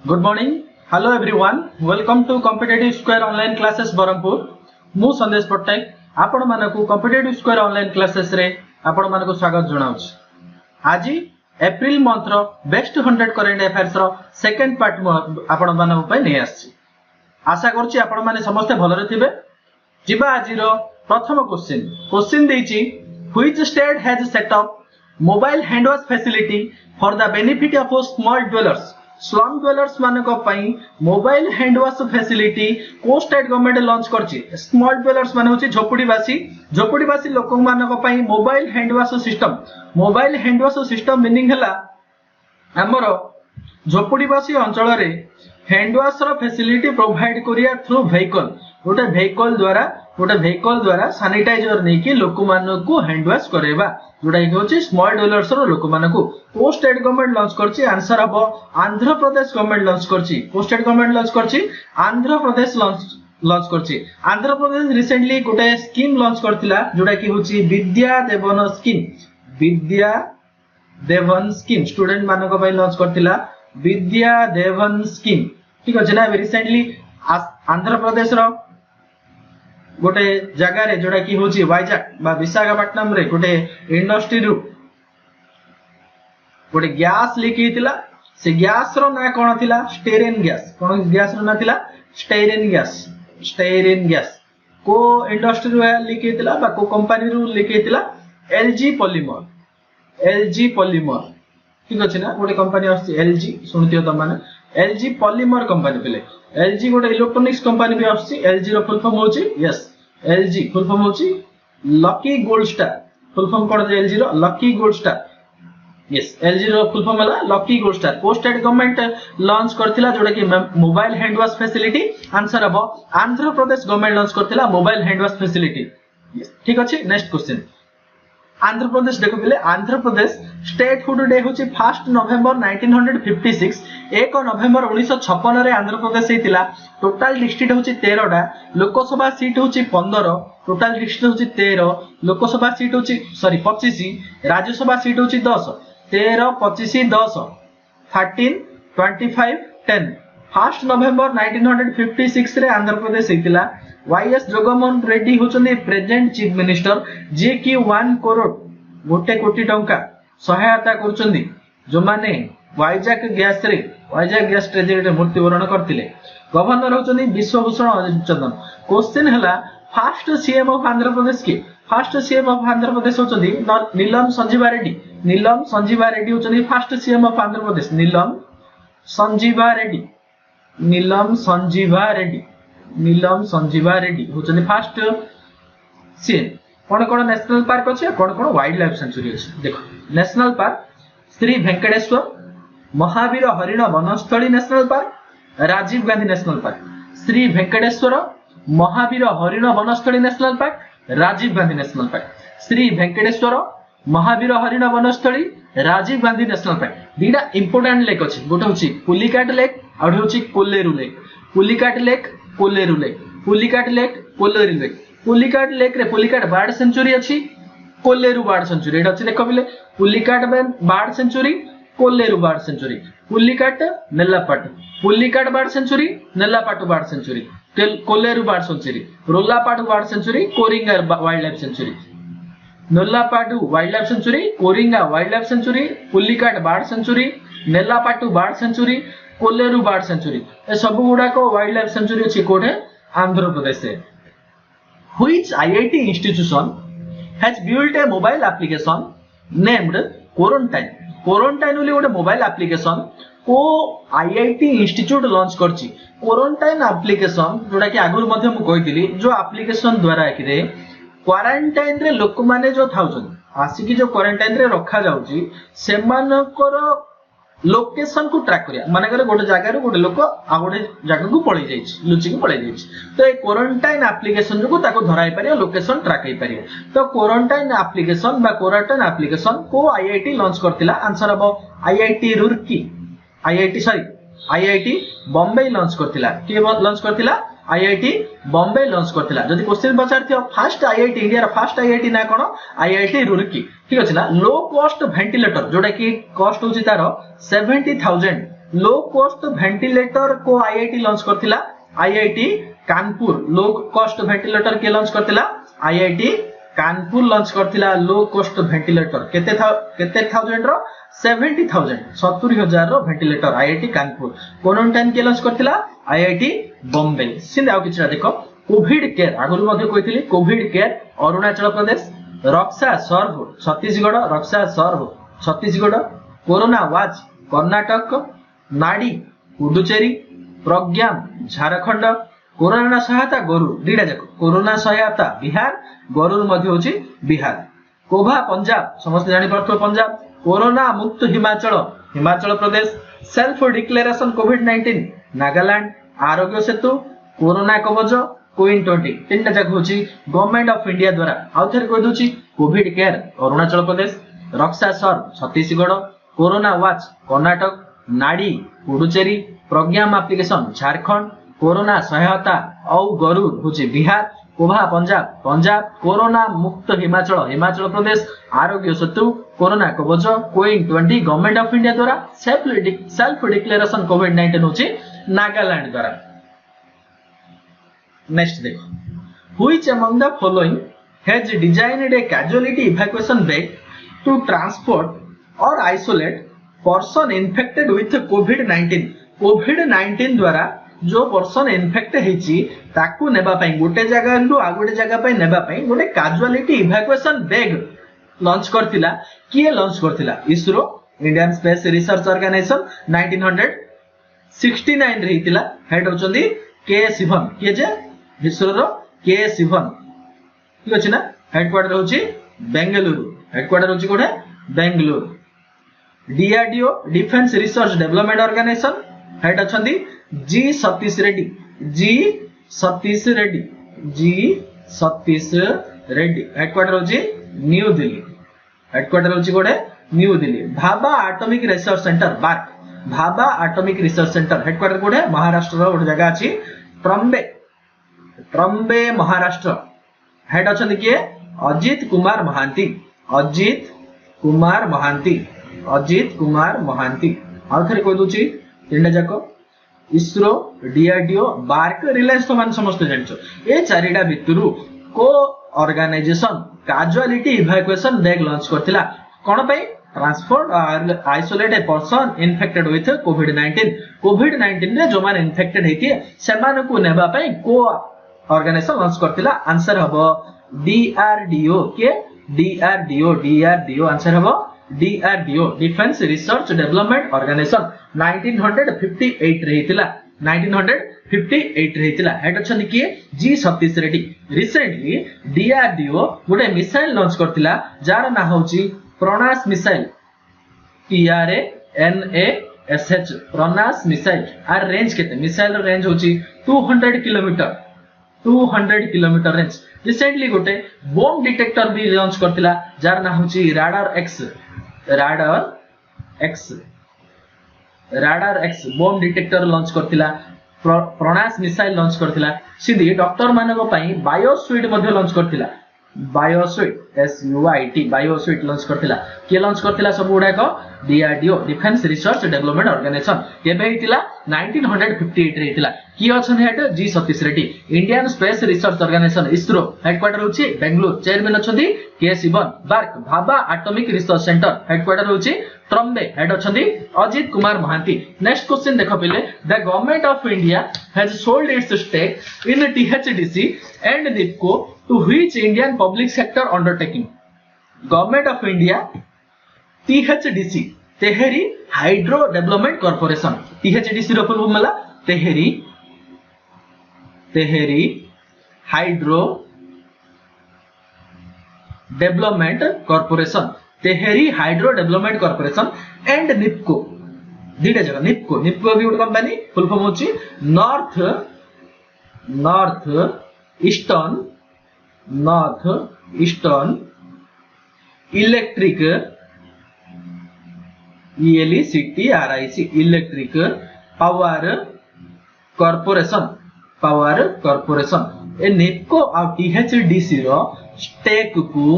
Good morning hello everyone welcome to competitive square online classes Berhampur मु संदेश पट्टनायक आपण मानकु competitive square online classes रे आपण मानकु स्वागत जणाउछ। आज एप्रिल मंथ रो बेस्ट 100 करंट अफेयर्स रो सेकंड पार्ट आपण मानकु पय नै आछि। आशा करछि आपण माने समस्त भलरे थिबे। जिबा आज रो प्रथम क्वेश्चन देछि which state has set up mobile hand wash facility for the benefit of स्मॉल ड्वेलर्स। स्लम ड्वेलर्स मानक पई मोबाइल हैंड वॉश फैसिलिटी को स्टेट गवर्नमेंट लॉन्च करछि। स्मॉल ड्वेलर्स माने होछि झोपड़ीवासी लोक मानक पई mobile hand wash system meaning हला हमरो झोपड़ीवासी अंचल रे हैंड वॉश रो फैसिलिटी प्रोवाइड करिया थ्रू व्हीकल द्वारा सैनिटाइजर नेकी लोक मानकु हैंड वॉश करेबा जोटा कि होछि स्मॉल ड्वेलर्स रो लोक मानकु को स्टेट गवर्नमेंट लॉन्च करछि। आंसर हबो आंध्र प्रदेश गवर्नमेंट लॉन्च करछि। को स्टेट गवर्नमेंट लॉन्च करछि आंध्र प्रदेश लॉन्च करछि। आंध्र प्रदेश रिसेंटली गोटे स्कीम लॉन्च करथिला जोटा कि होछि विद्या देवन स्कीम स्टूडेंट मानक पय लॉन्च करथिला विद्या देवन स्कीम। ठीक अछि ना। रिसेंटली आंध्र प्रदेश रो गोटे जगह रे जोटा कि होछि वाइजाक बा विशाखापट्टनम रे गोटे इंडस्ट्री रु गोटे गैस लीक हेतिला। से गैस रो ना कोन थिला स्टेरिन गैस। कोन गैस रो ना थिला स्टेरिन गैस को इंडस्ट्री रु लीक हेतिला बा को कंपनी रु लीक हेतिला एलजी पॉलीमर। ठीक अछि ना। गोटे कंपनी आछि एलजी सुनतियो त माने एलजी पॉलीमर कंपनी पले एलजी गोटे इलेक्ट्रॉनिक्स कंपनी भी आछि। एलजी रो फुल फॉर्म होछि एलजी फुल फॉर्म होछि Lucky Gold Star. Full form कोन एलजी रो लकी गोल्ड स्टार। एलजी रो फुल फॉर्म हला लकी गोल्ड स्टार। को स्टेट गवर्नमेंट लॉन्च करथिला जोटा कि mobile hand wash facility. Answer हबो आंध्र प्रदेश गवर्नमेंट लॉन्च करथिला मोबाइल हैंड वॉश फैसिलिटी। ठीक अछि। नेक्स्ट क्वेश्चन आंध्र प्रदेश देखो पहले आंध्र प्रदेश स्टेटहुड डे होछि 1 नवंबर 1956। 1 नवंबर 1956 रे आंध्र प्रदेश हेतिला। टोटल डिस्ट्रिक्ट होछि 13 टा। लोकसभा सीट होछि 15। टोटल डिस्ट्रिक्ट होछि 13। लोकसभा सीट होछि 25। राज्यसभा सीट होछि 10। 13 25 10 13 25 10। 1 नवंबर 1956 रे आंध्र प्रदेश हेतिला। वाईएस जगनमोहन रेड्डी होचनी प्रेजेंट चीफ मिनिस्टर जे कि 1 करोड़ गोटे कोटी टंका सहायता करचंदी जो माने वाइजाक गैस ट्रेजेडी मृत्युवरण करथिले। गवर्नर होचनी विश्वभूषण चंदन। क्वेश्चन हला first CM of Andhra Pradesh के। First CM of Andhra Pradesh होचनी नीलम संजीवा रेड्डी होचनी first CM of Andhra Pradesh. Neelam Sanjiva Reddy होचनी फर्स्ट सीएम। कोन नेशनल पार्क अछि कोन वाइल्ड लाइफ सेंचुरी अछि देखो। National park Shri Venkateswara Mahavir Harina Vanasthali national park Rajiv Gandhi national park. Shri Venkateswara Mahavir Harina Vanasthali national park Rajiv Gandhi national park. Shri Venkateswara Mahavir Harina Vanasthali Rajiv Gandhi national park. दीटा इंपोर्टेंट लेक अछि। गोटे होछि पुलिकाट लेक और होछि कोल्लेरू लेक। पुलिकाट लेक रे पुलिकाट बर्ड सेंचुरी अछि कोल्लेरू बर्ड सेंचुरी एटा अछि देखो बिले Pulicat bird sanctuary Kolleru bird sanctuary. Pulicat bird sanctuary Nelapattu bird sanctuary Kolleru bird sanctuary Rollapadu bird sanctuary Coringa wild life sanctuary. Nelapattu wild life sanctuary Coringa wild life sanctuary Pulicat bird sanctuary Nelapattu bird sanctuary Kolleru bird sanctuary ए सब गुडा को wild life sanctuary अछि कोठे आंध्र प्रदेश से। Which IIT institution has built a mobile application named Quarantine? Quarantine बोली गोटे mobile application को IIT इंस्टीट्यूट लॉन्च करछि। क्वारंटाइन एप्लिकेशन जोटा कि आगुर मध्य मु कहितली जो एप्लिकेशन द्वारा कि क्वारंटाइन रे लोक माने जो थाउछन आसी कि जो क्वारंटाइन रे रखा जाउची सेमानकर लोकेशन को ट्रैक करिया माने करे गोटे जगह रे गोटे लोक आ गोटे जगह को पळै जाइछि लुचि को पळै जाइछि तो ए क्वारंटाइन एप्लिकेशन जो ताको धराई परिया लोकेशन ट्रैक करि परिया। तो क्वारंटाइन एप्लिकेशन को आईआईटी लॉन्च करथिला। आंसर हबो आईआईटी बॉम्बे लॉन्च करथिला। के लॉन्च करथिला आईआईटी बॉम्बे लॉन्च करथिला। जदि क्वेश्चन पचारथियो फर्स्ट आईआईटी इंडिया रा फर्स्ट आईआईटी ना कोन आईआईटी रुड़की। ठीक अछि ना। लो कॉस्ट वेंटिलेटर जोटा कि कॉस्ट होछि तारो 70,000 लो कॉस्ट वेंटिलेटर को आईआईटी लॉन्च करथिला IIT Kanpur low cost ventilator के लॉन्च करथिला आईआईटी कानपुर लॉन्च करथिला लो कॉस्ट वेंटिलेटर केते थाउजेंड रो 70000 70000 रो वेंटिलेटर आईआईटी कानपुर क्वारंटाइन के लॉन्च करथिला आईआईटी बॉम्बे सिंध आउ किछरा देखो कोविड केयर आगुल मध्ये कहितली कोविड केयर अरुणाचल प्रदेश रक्षा सर्व छत्तीसगढ़ कोरोना वाच कर्नाटक नाडी पुडुचेरी प्रज्ञा झारखंड कोरोना सहायता गरुड़ दीटा जाक कोरोना सहायता बिहार गरुड़ मध्ये होची बिहार कोभा पंजाब समस्त जानि पारथो पंजाब कोरोना मुक्त हिमाचल प्रदेश सेल्फ डिक्लेरेशन कोविड-19 नागालैंड आरोग्य सेतु कोरोना कवच कोविन 20 तीनटा जाक होची गवर्नमेंट ऑफ इंडिया द्वारा आउ थरे कहि दोची कोविड केयर अरुणाचल प्रदेश रक्षा सर्व छत्तीसगढ़ कोरोना वाच कर्नाटक नाडी पुडुचेरी प्रज्ञाम एप्लिकेशन झारखंड कोरोना सहायता औ गरुड़ होची बिहार कोभा पंजाब कोरोना मुक्त हिमाचल प्रदेश आरोग्य Setu Corona Kavach CoWIN 20 government of India द्वारा सेल्फ डिक्लेरेशन कोविड-19 होची नागालैंड द्वारा नेक्स्ट देखो which among the following has designed a casualty evacuation bag to transport और आइसोलेट पर्सन इन्फेक्टेड विथ कोविड-19 द्वारा जो पर्सन इन्फेक्ट हेची ताकू नेबा पई गोटे जगह लु आ गोटे जगह पई नेबा पई गोटे कैजुअलिटी इवैक्यूएशन बैग लॉन्च करथिला किए लॉन्च करथिला ISRO Indian space research organisation 1969 रे हितिला हेड होचंदी के शिवन के जे इसरो रो के शिवन ठीक अछि ना हेडक्वार्टर होची बेंगलुरु हेडक्वार्टर होची कोठे Bengaluru DRDO defence research development organisation head अछंदी जी सतीश रेड्डी हेडक्वार्टर होची new Delhi Bhabha atomic research centre BARC Bhabha atomic research centre headquarter कोठे महाराष्ट्र रो गोटे जगह अछि ट्रम्बे महाराष्ट्र हेड अछंदी के अजित कुमार महांती आउ थरे कहि दोची तीनटा जाको इसरो डीआरडीओ बार्क रिलायंस तो मान समस्त जानछो ए चारिटा भितरु को organisation casualty evacuation bag launch करथिला कोन पई ट्रांसपोर्ट और isolate a person infected with कोविड-19 रे जो मान इन्फेक्टेड हेती सेमान को नेबा पई को ऑर्गेनाइजेशन लॉन्च करथिला आंसर हबो डीआरडीओ के डीआरडीओ आंसर हबो DRDO defence research development organisation 1958 रे हितिला हेड अछन कि G Satish Reddy recently DRDO गोटे मिसाइल लॉन्च करथिला जार ना होची Pranash missile PRANASH Pranash missile आर रेंज केते मिसाइल रेंज होची 200 किलोमीटर रेंज रिसेंटली गोटे बम डिटेक्टर भी लॉन्च करथिला जार ना होची radar X bomb detector launch करथिला प्रणास मिसाइल लॉन्च करथिला सिधी डॉक्टर मानको पई बायोस्वीट मध्ये लॉन्च करथिला बायोस्वीट SUIT बायोस्वीट लॉन्च करथिला के लॉन्च करथिला सब गुडा को DRDO defence research development organisation केबे हितिला 1958 रे हितिला की अछन head G Satish Reddy Indian space research organisation ISRO headquarter होची बेंगलुरु चेयरमैन अछंदी K Sivan BARC Bhabha atomic research centre headquarter होची ट्रम्बे हेड अछंदी अजित कुमार महांती नेक्स्ट क्वेश्चन देखो पहिले the government of India has sold its stake in THDC एंड NIPCO to which Indian public sector undertaking government of India THDC Tehri hydro development corporation THDC रो full form होला Tehri hydro development corporation and NIPCO दीटा जगह NIPCO भी ଗୋଟେ company full form होची north eastern electric ELECTRIC electric power corporation ए NIPCO और THDC रो स्टेक को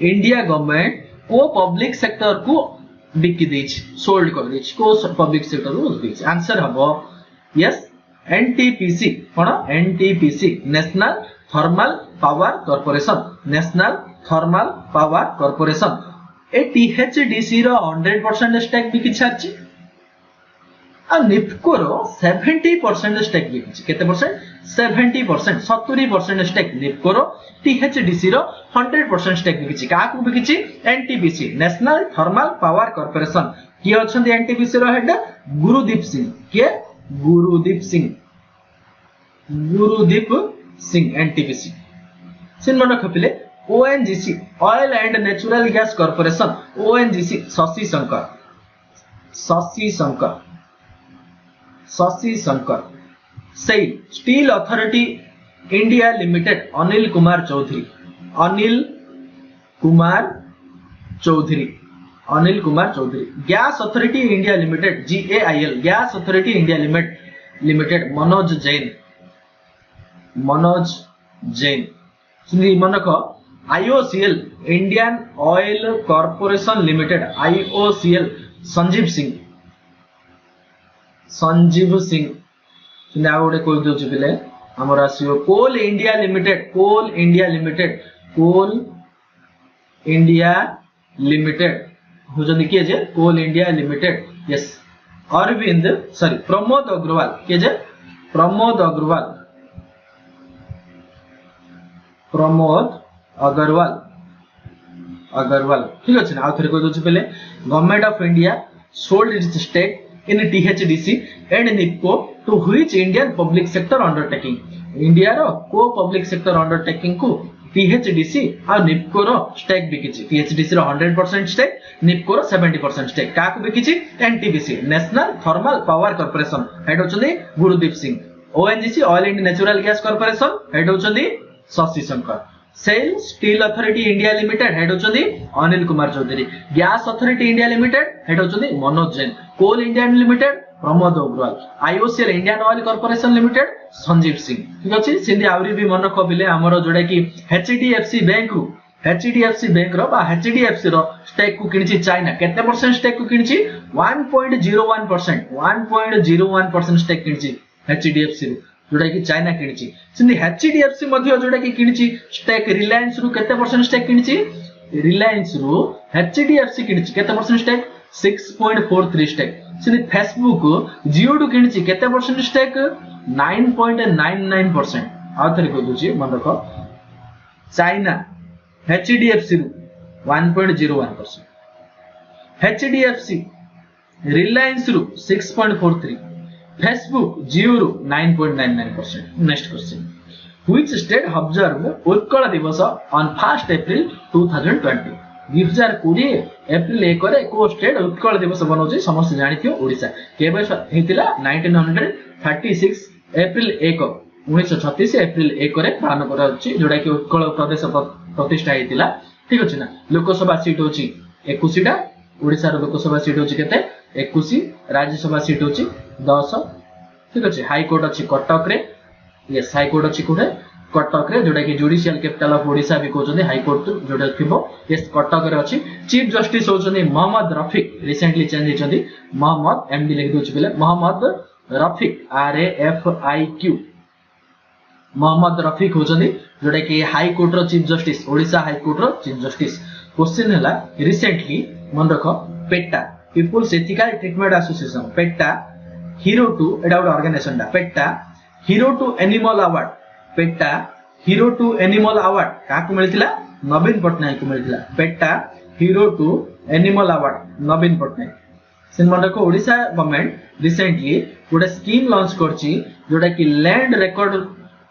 इंडिया गवर्नमेंट को पब्लिक सेक्टर को बिकी देछि सोल्ड कर देछि को पब्लिक सेक्टर रो देछि आंसर हबो यस एनटीपीसी कोन NTPC national thermal power corporation national thermal power corporation ए टीएचडीसी रो 100% स्टेक बिकी छाछि आ निफ्को रो 70% स्टेक बिकी केते परसेंट 70% 70% स्टेक निफ्को रो टीएचडीसी रो 100% स्टेक बिकी का को बिकी NTPC national thermal power corporation की अछंती एनटीपीसी रो हेड गुरुदीप सिंह के गुरुदीप सिंह एनटीपीसी सिन मन खपिले ONGC oil and natural gas corporation ONGC Shashi Shankar SAIL steel authority India Limited Anil Kumar Chaudhary gas authority India Limited GAIL Gas authority India Limited Manoj Jain सुनी मनक IOCL Indian Oil Corporation Limited IOCL Sanjeev Singh सुनी आ गोटे कोइ दोछि बिले हमर आसियो कोल इंडिया लिमिटेड हो जदी के जे coal India limited yes Pramod Agarwal के जे प्रमोद अग्रवाल ठीक अछि ना आ थरे कोइ दोछि बिले government of India sold its stake in THDC and NIPCO to which Indian public sector undertaking India रो को public sector undertaking को THDC और NIPCO रो स्टेक बिकिछि THDC रो 100% स्टेक NIPCO रो 70% स्टेक का को बिकिछि NTPC national thermal power corporation head होचंदी Gurdeep Singh ONGC oil and natural gas corporation head होचंदी Shashi Shankar SAIL steel authority India limited head होचंदी Anil Kumar Chaudhary gas authority India limited head होचंदी Manoj Jain coal India limited Pramod Agarwal IOCL Indian Oil Corporation limited Sanjeev Singh ठीक अछि सिंधी आवरी भी मन रखो बिले हमरो जोडा कि HDFC बैंक रो बा HDFC रो स्टेक को किनछि चाइना केते परसेंट स्टेक को किनछि 1.01% स्टेक किनछि HDFC रो जोडा कि चाइना किनछि सिंधी HDFC मध्ये जोडा कि किनछि स्टेक रिलायंस रो केते परसेंट स्टेक किनछि रिलायंस रो HDFC किनछि केते परसेंट स्टेक 6.43 स्टेक सिंधी फेसबुक जियो टू किनछि केते परसेंट स्टेक 9.99% आ थरे को दोछि मन रखो चाइना HDFC रो 1.01% HDFC रिलायंस रो 6.43 फेसबुक जियो रो 9.99%। Next question which state observe Utkal Divas on 1 April 2020 2020 April 1 रे को स्टेट उत्कल दिवस बनौछि समस्त जानिथियो ओडिसा केबे हेतिला 1936 एप्रिल 1 1936 एप्रिल 1 रे पालन करछि जोडा कि उत्कल प्रदेश प्रतिष्ठा हेतिला ठीक अछि ना लोकसभा सीट होछि 21 टा ओडिसा रो लोकसभा सीट होछि केते 21 राज्यसभा सीट होछि 10 ठीक अछि हाई कोर्ट अछि कटक रे यस हाई कोर्ट अछि कोठे कटक रे जोडा कि जुडिशियल कैपिटल ऑफ ओडिसा भी कहउछन हाई कोर्ट जोडा थिबो यस कटक रे अछि चीफ जस्टिस होछन मोहम्मद रफीक रिसेंटली चेंज हेछथि मोहम्मद एमडी लिख दोछि बिले मोहम्मद रफीक RAFIQ मोहम्मद रफीक होछन जोडा कि हाई कोर्ट रो chief justice Odisha high court रो चीफ जस्टिस क्वेश्चन हला रिसेंटली मन रखो PETA people's ethical treatment association PETA hero to एडा ऑर्गेनाइजेशन दा PETA hero to animal award PETA hero to animal award काकू मिलथिला नवीन पटनायक को मिलथिला PETA hero to animal award Naveen Patnaik सिनमन को ओडिसा गवर्नमेंट रिसेंटली गोटे स्कीम लॉन्च करछि जोडा कि लैंड रिकॉर्ड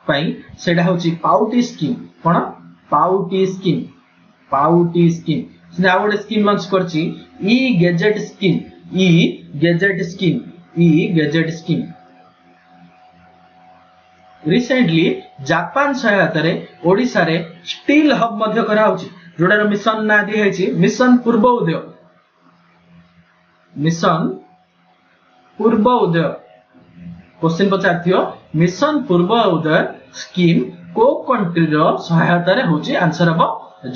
पई सेडा होछि पाउटी स्कीम कोन पाउटी स्कीम सिना गोटे स्कीम लॉन्च करछि ई गेजेट स्कीम रिसेंटली जापान सहायता रे ओडिसा रे स्टील हब मध्य करा होछि जोडा मिशन ना दी हेछि मिशन पूर्व उदय क्वेश्चन पचारथियो मिशन पूर्व उदय स्कीम को कंट्री रो सहायता रे होछि आंसर हबो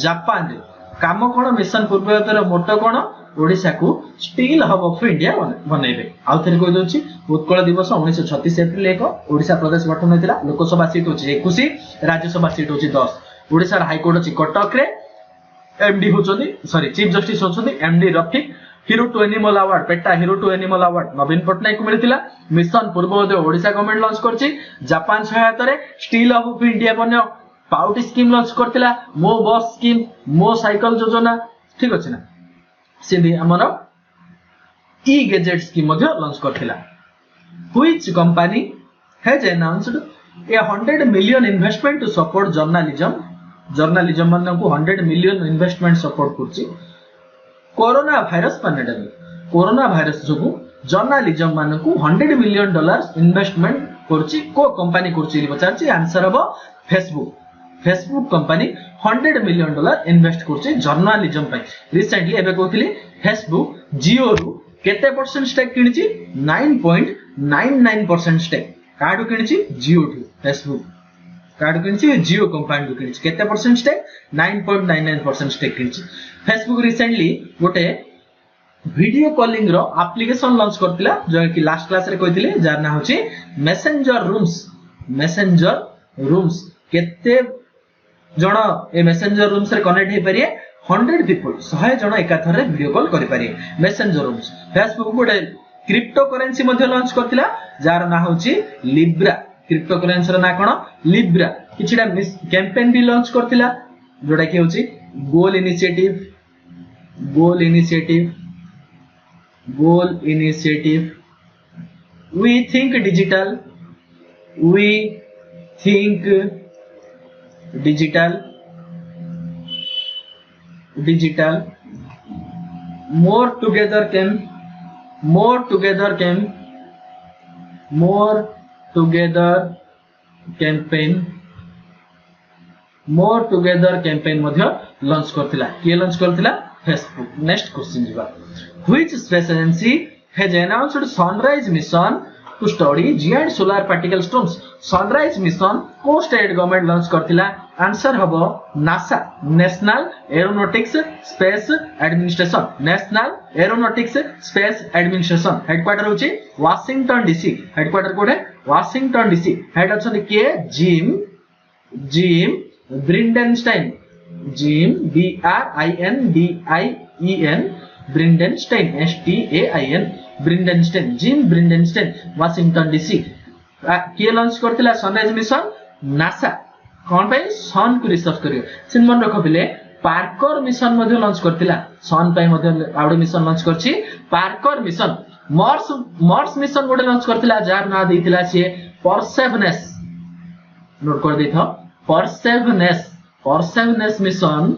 जापान रे काम कोन मिशन पूर्व उदय रो मोटो कोन ओडिशा को स्टील हब ऑफ इंडिया बनैबे आउ थरे कहि दोछि उत्कल दिवस 1936 एप्रिल 1 ओडिशा प्रदेश गठन होइतिला लोकसभा सीट होछि 21 राज्यसभा सीट होछि 10 ओडिशा हाई कोर्ट अछि कटक रे एमडी होचोनी सॉरी चीफ जस्टिस होचोनी MD Rafiq hero to animal award PETA hero to animal award Naveen Patnaik को मिलिथिला mission Purvodaya Odisha government launch करछि जापान सहायता रे स्टील हब ऑफ इंडिया बन्य पाउटी स्कीम लॉन्च करथिला मो बस स्कीम मो साइकिल योजना ठीक अछि ना सेदी हमर ई गैजेट स्कीम मध्ये लॉन्च करथिला which company has announced a 100 million investment to support journalism मन को 100 मिलियन इन्वेस्टमेंट सपोर्ट करछि corona virus pandemic corona virus जोगु जर्नलिज्म मान को 100 मिलियन डॉलर इन्वेस्टमेंट करछि को कंपनी करछि पचारछि आंसर हबो Facebook company 100 million dollar invest करछि जर्नलिज्म पय रिसेंटली एबे कहथिली फेसबुक जियो रु केते परसेंट स्टेक किनिछि 9.99% स्टेक काडू किनिछि जियो टू फेसबुक काडू किनिछि जियो कंपनी टू किनिछि केते परसेंट स्टेक 9.99% स्टेक किनिछि फेसबुक रिसेंटली गोटे वीडियो कॉलिंग रो एप्लीकेशन लॉन्च करथिला जो कि लास्ट क्लास रे कहिथिले जार ना होछि मैसेंजर रूम्स केते जण ए मैसेंजर रूम्स रे कनेक्ट हे परिए 100 पीपल 100 जण एकाथर रे वीडियो कॉल करि परिए मैसेंजर रूम्स फेसबुक गोटे क्रिप्टो करेंसी मध्ये लॉन्च करथिला जार ना होछि लिब्रा क्रिप्टो करेंसी रो ना कोन लिब्रा किछिडा कैंपेन भी लॉन्च करथिला जोडा कि होछि goal initiative we think digital more together campaign मध्ये लॉन्च करथिला के लॉन्च करथिला फेसबुक नेक्स्ट क्वेश्चन जीवा which space agency has announced sunrise mission to study giant solar particle storms sunrise mission को स्टेट गवर्नमेंट लॉन्च करथिला answer हबो NASA national aeronautics space administration headquarter होची Washington DC headquarter कोड है Washington DC head अछन के Jim Bridenstine Jim BRINDIEN Bridenstine STAIN Bridenstine Jim Bridenstine Washington DC के launch करथिला सनराइज मिशन नासा कोन पे सन को रिसर्च करियो सिन मन रखो बिले पार्कर मिशन मध्ये लॉन्च करथिला सन पे मध्ये आउडे मिशन लॉन्च करछि पार्कर मिशन मार्स मिशन गोटे लॉन्च करथिला जार ना देथिला से परसेवनेस नोट कर देथो परसेवनेस मिशन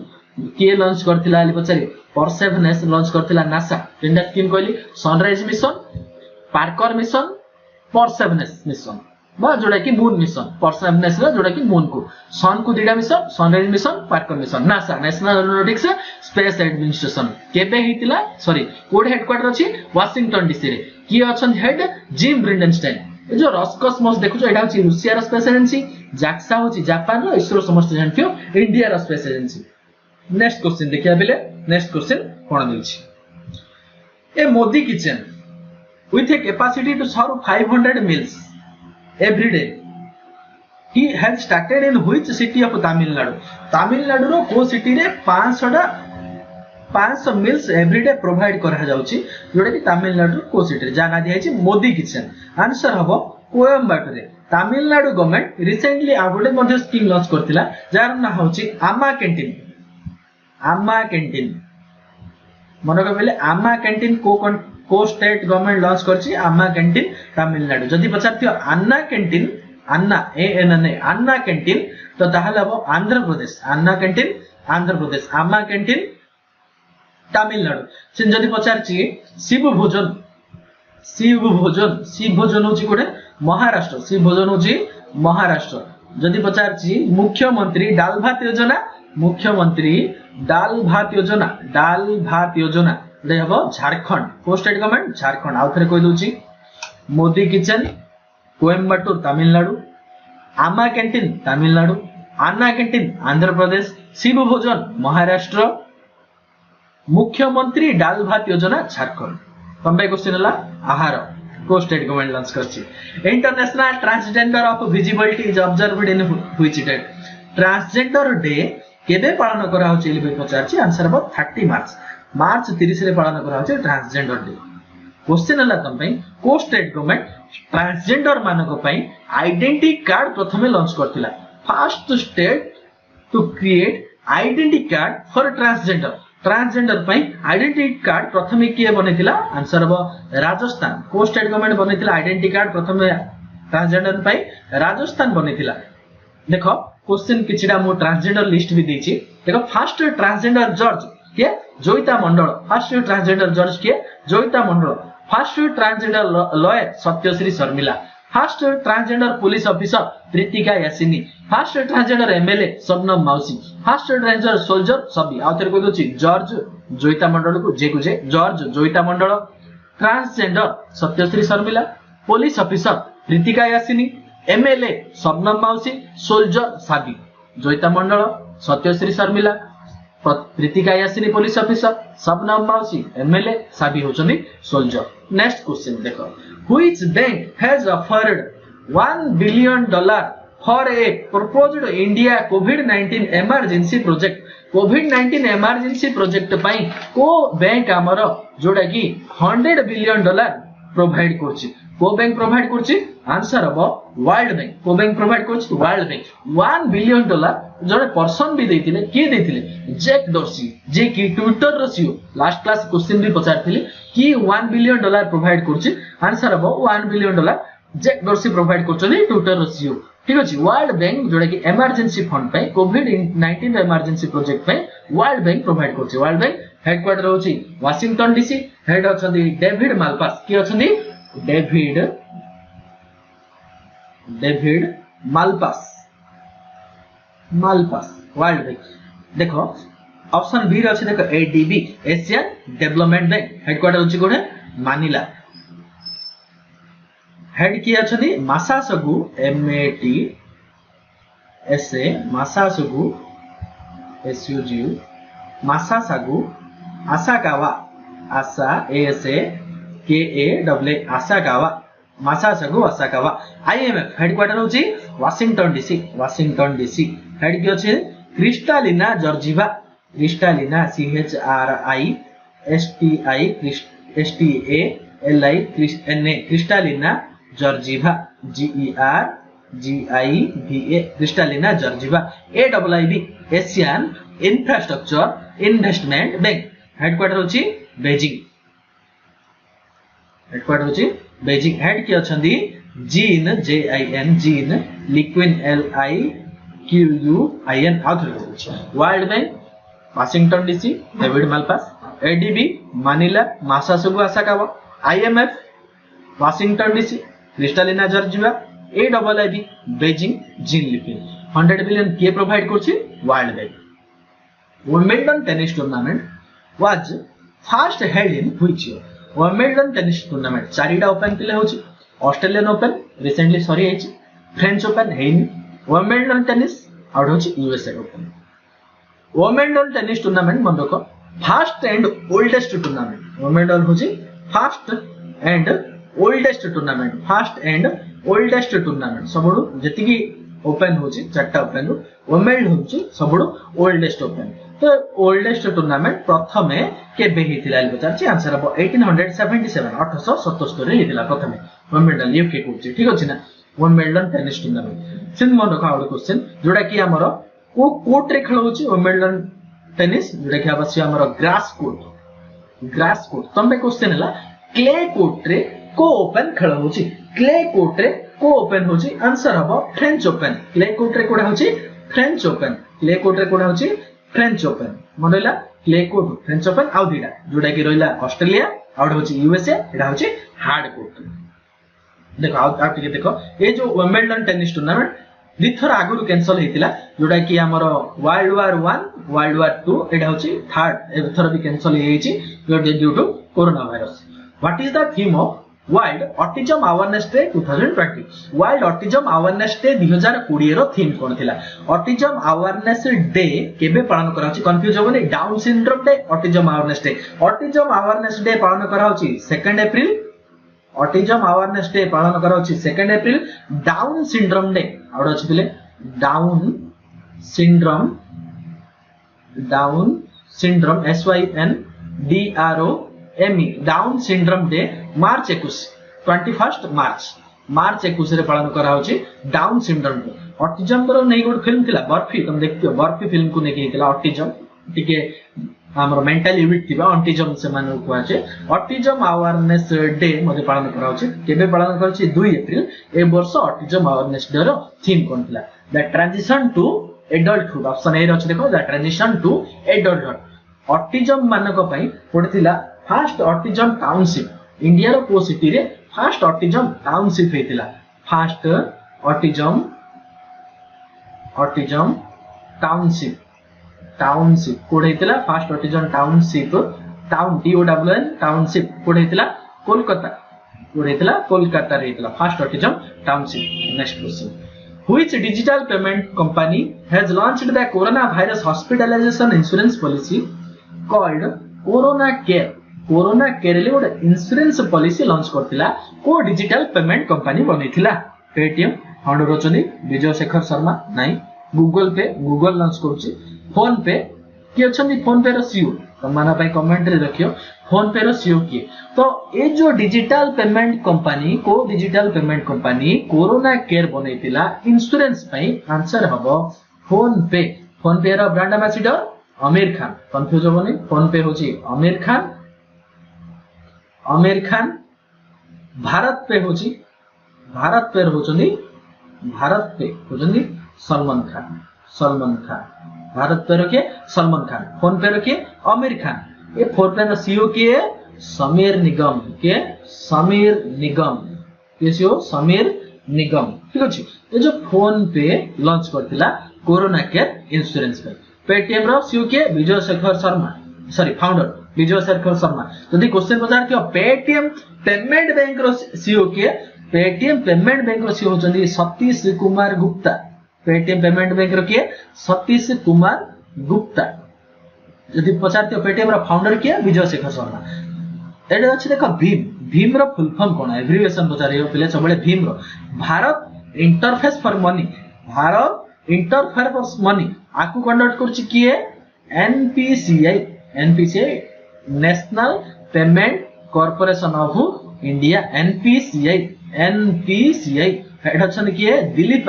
के लॉन्च करथिला ali पछारी परसेवनेस लॉन्च करथिला नासा तीनटा स्कीम कहली sunrise mission Parker mission Perseverance mission बा जोडा कि मून मिशन परसेवनेस ला जोडा कि मून को सन को दिडा mission sunrise mission Parker mission NASA national aeronautics space administration केबे हितिला सॉरी कोड हेडक्वार्टर अछि वाशिंगटन डीसी रे की अछन हेड जिम ब्रिंडेनस्टाइन ए जो रॉसकॉस्मोस देखुछो एटा अछि रूसिया रो स्पेस एजेंसी जाक्सा होछि जापान रो इसरो समस्त जानथियो इंडिया रो स्पेस एजेंसी नेक्स्ट क्वेश्चन देखिया बेले नेक्स्ट क्वेश्चन कोन देछि ए Modi kitchen with a capacity to serve 500 meals every day he has started in which city of Tamil Nadu रो को सिटी रे 500 meals every day प्रोवाइड करा जाउची जोडा कि तमिलनाडु को सिटी रे जाना दिया छि मोदी किचन आंसर हबो कोयम्बाटूर रे तमिलनाडु गवर्नमेंट रिसेंटली आगोडे मध्ये स्कीम लॉन्च करथिला जार ना होची आमा कैंटीन मन को बेले आमा कैंटीन को स्टेट गवर्नमेंट लॉन्च करछि आमा कैंटीन तमिलनाडु जदि पचारथियो अन्ना कैंटीन अन्ना ANNA अन्ना कैंटीन तो ताहले हबो आंध्र प्रदेश अन्ना कैंटीन आंध्र प्रदेश आमा कैंटीन तमिलनाडु सिन जदि पचारछि शिव भोजन होछि कोडे महाराष्ट्र शिव भोजन होछि महाराष्ट्र जदि पचारछि मुख्यमंत्री दाल भात योजना रे हबो झारखंड को स्टेट गवर्नमेंट झारखंड आउ थरे कहि दोछि मोदी किचन कोयम्बाटूर तमिलनाडु आमा कैंटीन तमिलनाडु अन्ना कैंटीन आंध्र प्रदेश शिव भोजन महाराष्ट्र मुख्यमंत्री डाल भात योजना झारखंड तंबे क्वेश्चन हला आहार को स्टेट गवर्नमेंट लॉन्च करछि international transgender of visibility is observed in which date transgender day केबे पालन करा होछि इले पचारछि आंसर अब 30 मार्च 30 रे पालन करा होछि ट्रांसजेंडर डे क्वेश्चन हला तम पई को स्टेट गवर्नमेंट ट्रांसजेंडर मानको पई आइडेंटिटी कार्ड प्रथमे लॉन्च करथिला first state to create identity card for transgender पई आइडेंटिटी कार्ड प्रथमे किए बनेतिला आंसर अब राजस्थान को स्टेट गवर्नमेंट बनेतिला आइडेंटिटी कार्ड प्रथमे ट्रांसजेंडर पई राजस्थान बनेतिला देखो क्वेश्चन किछिडा मो ट्रांसजेंडर लिस्ट भी देछि देखो फर्स्ट ट्रांसजेंडर जज के जोईता मंडल फर्स्ट ट्रांसजेंडर जज के Joyita Mondal first transgender lawyer Sathyasri Sharmila first transgender police officer Prithika Yashini first transgender MLA Shabnam Mausi first transgender soldier सभी आउथर को दोछि जॉर्ज जोईता मंडल को जे judge Joyita Mondal transgender Sathyasri Sharmila police officer Prithika Yashini MLA Shabnam Mausi soldier Sabi Joyita Mondal Sathyasri Sharmila Prithika Yashini police officer Shabnam Mausi MLA Sabi होचनी सोल्जर नेक्स्ट क्वेश्चन देखो which bank has offered $1 billion for a proposed India COVID-19 emergency project COVID-19 emergency project पई को bank हमर जोडा कि $100 billion प्रोवाइड करछि को बैंक प्रोवाइड करछि आंसर अब वर्ल्ड बैंक को बैंक प्रोवाइड करछि वर्ल्ड बैंक $1 billion जड़े पर्सन भी देथिले के देथिले जैक डॉर्सी जे कि ट्विटर रो सीईओ लास्ट क्लास क्वेश्चन भी पचारथिले कि $1 billion प्रोवाइड करछि आंसर अब $1 billion जैक डॉर्सी प्रोवाइड करछनि ट्विटर रो सीईओ ठीक अछि वर्ल्ड बैंक जोडा कि इमरजेंसी फंड पे कोविड-19 इमरजेंसी प्रोजेक्ट पे वर्ल्ड बैंक प्रोवाइड करछि वर्ल्ड बैंक हेडक्वार्टर होछि वाशिंगटन डीसी हेड अछंदी डेविड मालपास की अछंदी डेविड मालपास वर्ल्ड बैंक देखो ऑप्शन बी रे अछि देखो ADB Asian development bank headquarter होछि कोठे मानिला हेड की अछंदी मासासगु Amity S A मासासगु एसयूजी मासासागु आसाकावा Asa A S A K A Asakawa Masatsugu Asakawa IMF headquarter होची वाशिंगटन डीसी हेड की अछि Kristalina Georgieva Kristalina CHRI STI STALI Kristalina Georgieva GERGIVA Kristalina Georgieva AIIB Asian infrastructure investment bank headquarter होची Beijing head की अछंदी Jin JIN Liqun LIQUIN आउथर होची world bank Washington DC David Malpass ADB Manila Masatsugu Asakawa IMF Washington DC Kristalina Georgieva AIIB Beijing Jin Liqun 100 billion के provide करछि world bank Wimbledon tennis tournament was first held in which year Wimbledon tennis tournament चारिटा open play होछि Australian open recently सरी आइछि French open हेइनी Wimbledon tennis आउट होछि USA open Wimbledon tennis tournament मन रखो first and oldest tournament Wimbledon होछि फर्स्ट एंड ओल्डेस्ट टूर्नामेंट सबडू जतिकी ओपन होछि चारटा ओपन विंबलडन होछि सबडू ओल्डेस्ट ओपन तो ओल्डेस्ट टूर्नामेंट प्रथमे केबे हिथिला पचारछि आंसर अब 1877 1877 रे हिथिला प्रथमे विंबलडन यूके कोछि ठीक अछि ना विंबलडन टेनिस टूर्नामेंट सिन मन रखा आउट क्वेश्चन जोडा कि हमर को कोर्ट रे खेल होछि विंबलडन टेनिस जोडा कि आबछि हमर ग्रास कोर्ट तंबे क्वेश्चन हला क्ले कोर्ट रे को ओपन खेल होछि क्ले कोर्ट रे को ओपन होछि आंसर अब फ्रेंच ओपन क्ले कोर्ट रे कोडा होछि फ्रेंच ओपन क्ले कोर्ट रे कोडा होछि फ्रेंच ओपन मनला क्ले कोर्ट फ्रेंच ओपन आउ दिडा जोडा कि रहिला ऑस्ट्रेलिया आउट होछि यूएसए एडा होछि हार्ड कोर्ट देखो आउ टिके देखो ए जो विंबलडन टेनिस टूर्नामेंट दिथर आगुरु कैंसिल हेतिला जोडा कि हमर वर्ल्ड वार 1 वर्ल्ड वार 2 एडा होछि थर्ड एथर भी कैंसिल हेइछि due to corona virus what is the theme of world autism awareness day 2020 world autism awareness day 2020 रो थीम कोन थिला ऑटिज्म अवेयरनेस डे केबे पालन करा होची कंफ्यूज होबनी down syndrome day autism awareness day पालन करा होची 2 अप्रैल ऑटिज्म अवेयरनेस डे पालन करा होची 2 अप्रैल डाउन सिंड्रोम डे आउड अछि थिले down syndrome SYNDROME down syndrome day मार्च 21 मार्च 21 रे पालन करा होची डाउन सिंड्रोम डे ऑटिज्म रो नै गोट फिल्म थिला बर्फी तुम देखियो बर्फी फिल्म को नै केला ऑटिज्म टिके हमर मेंटली वीक थिबा ऑटिज्म से माने को आछे ऑटिज्म अवेयरनेस डे मध्ये पालन करा होची केबे पालन करछि 2 अप्रैल ए वर्ष ऑटिज्म अवेयरनेस डे रो थीम कोन थिला the transition to adulthood option ए रछि देखो the transition to adulthood autism मानक पई पडथिला फर्स्ट ऑटिज्म टाउनशिप इंडिया रो को सिटी रे फर्स्ट ऑटिज्म टाउनशिप हेतिला फर्स्ट ऑटिज्म टाउनशिप कोड हेतिला first autism township town TOWN township कोड हेतिला कोलकाता कोड हेतिला कोलकाता रे हेतिला first autism township next question Which digital payment company has launched the coronavirus hospitalization insurance policy called Corona Care? Corona Care ले ଗୋଟେ insurance policy launch करथिला को digital payment company बनेथिला Paytm फाउंडर होचनी विजय शेखर शर्मा नाही Google launch करछि phone पे कि अछनी phone पे रो सीईओ तमाना पई कमेंट रे रखियो फोन पे रो सीईओ की तो ए जो digital payment company corona care बनेतिला इंश्योरेंस पई आंसर हबो फोन पे रो brand ambassador Aamir Khan confuse होबनी फोन पे होची आमिर खान भारत पे होचनी सलमान खान भारत पे रखे सलमान खान फोन पे रखे आमिर खान ये फोन पे सीईओ के समीर निगम ठीक अछि ये जो फोन पे लॉन्च करथिला कोरोना केयर इंश्योरेंस पे पेटीएम रो सीईओ के विजय शेखर शर्मा फाउंडर विजय शेखर शर्मा जदी क्वेश्चन पचार थियो पेटीएम पेमेंट बैंक रो सीईओ के पेटीएम पेमेंट बैंक रो सीईओ होचंदी Satish Kumar Gupta Paytm payment bank रो के सतीश कुमार गुप्ता जदी पचार थियो पेटीएम रो फाउंडर के विजय शेखर शर्मा एडे अछि देखो भीम रो फुल फॉर्म कोन एब्रिविएशन पचारियो पिले सबले भीम रो भारत इंटरफेस फॉर मनी आकु कंडक्ट करछि किए NPCI national payment corporation of India NPCI head अछन किए दिलीप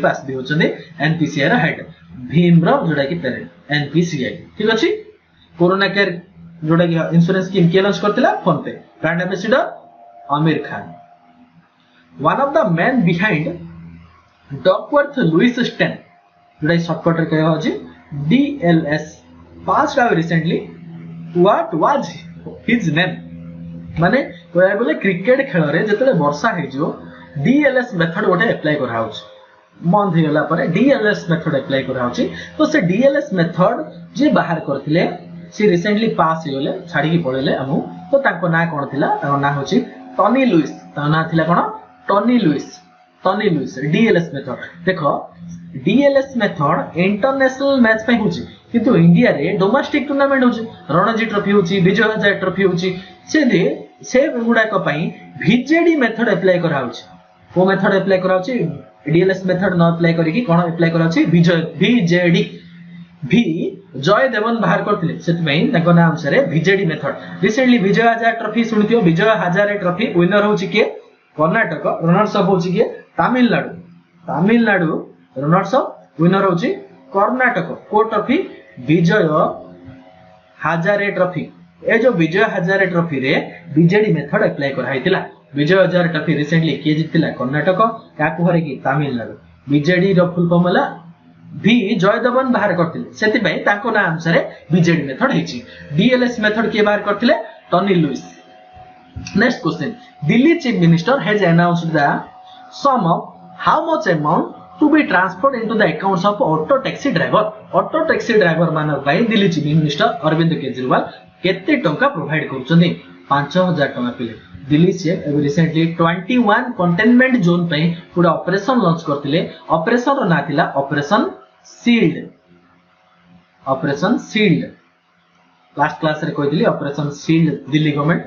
आसबी होचने एनपीसीआई रा हेड भीम रो जोडा की पेरेंट एनपीसीआई ठीक अछि कोरोना केयर जोडा की इंश्योरेंस स्कीम के लॉन्च करथिला PhonePe brand ambassador Aamir Khan one of the man behind Duckworth Lewis Stern जोडा शॉर्टकट रे कहयो अछि DLS passed away recently what was his name माने कोया बोले क्रिकेट खेल रे जतले वर्षा हे जो डीएलएस मेथड गोटे अप्लाई करा होछ मंथ होला परे डीएलएस मेथड अप्लाई करा होछि तो से डीएलएस मेथड जे बाहर करथिले से रिसेंटली पास हे होले छाडी की पळेले हमु तो ताको ना कोन थिला ताको ना होछि टनी लुइस ता ना थिला कोन टनी लुइस डीएलएस मेथड देखो डीएलएस मेथड इंटरनेशनल मैच पे होछि किंतु इंडिया रे डोमेस्टिक टूर्नामेंट होछि रणजी ट्रॉफी होछि विजय हजारे ट्रॉफी होछि से गुडा को पई वीजेडी मेथड अप्लाई करा होछि को मेथड अप्लाई करा होछि डीएलएस मेथड न अप्लाई करी कि कोन अप्लाई करा होछि वीजेडी भी जय देवन बाहर करथिले सेति पई ताको नाम सरे वीजेडी method recently Vijay Hazare trophy सुनिथियो Vijay Hazare trophy winner होछि के कर्नाटक रनर्स अप होछि के तमिलनाडु रनर्स अप विनर होछि कर्नाटक को ट्रॉफी विजय हजारे ट्रॉफी ए जो विजय हजारे ट्रॉफी रे बीजेडी मेथड अप्लाई करा हैतिला विजय हजारे ट्रॉफी रिसेंटली के जितिला कर्नाटक काकु हरे की तमिलनाडु बीजेडी रो फुल फॉर्म होला भी जय देवन बाहर करथिले सेति पई ताको नाम सरे बीजेडी मेथड हेछि डीएलएस मेथड के बाहर करथिले Tony Lewis next question Delhi chief minister has announced the sum of how much amount to be transferred into the accounts of auto taxi driver मान भाई दिल्ली चीफ मिनिस्टर अरविंद केजरीवाल केते टंका प्रोवाइड करूछन्ती 5000 टंका पिले Delhi CM recently 21 containment zone पे पूरा operation launch करथिले ऑपरेशन रो ना थिला ऑपरेशन शील्ड लास्ट क्लास रे कहथिली operation shield Delhi government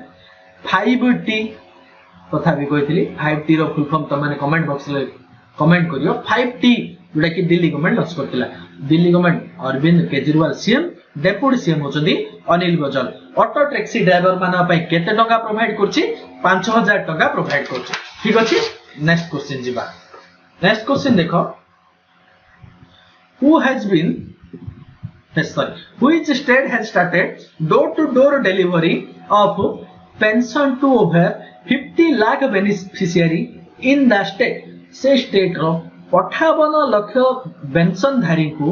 5T कथा भी कहथिली 5T रो फुल फॉर्म त माने कमेंट बॉक्स रे कमेंट करियो 5T जोटा कि दिल्ली गवर्नमेंट लॉन्च करथिला Delhi government Arvind Kejriwal CM deputy CM होचंदी Anil Baijal auto taxi driver माना पई केते टका प्रोवाइड करछि 5000 टका प्रोवाइड करछि ठीक अछि नेक्स्ट क्वेश्चन जिबा नेक्स्ट क्वेश्चन देखो who has been which state has started door to door delivery of pension to over 50 lakh beneficiary in the state से स्टेट रो 58 लाख पेंशन धारी को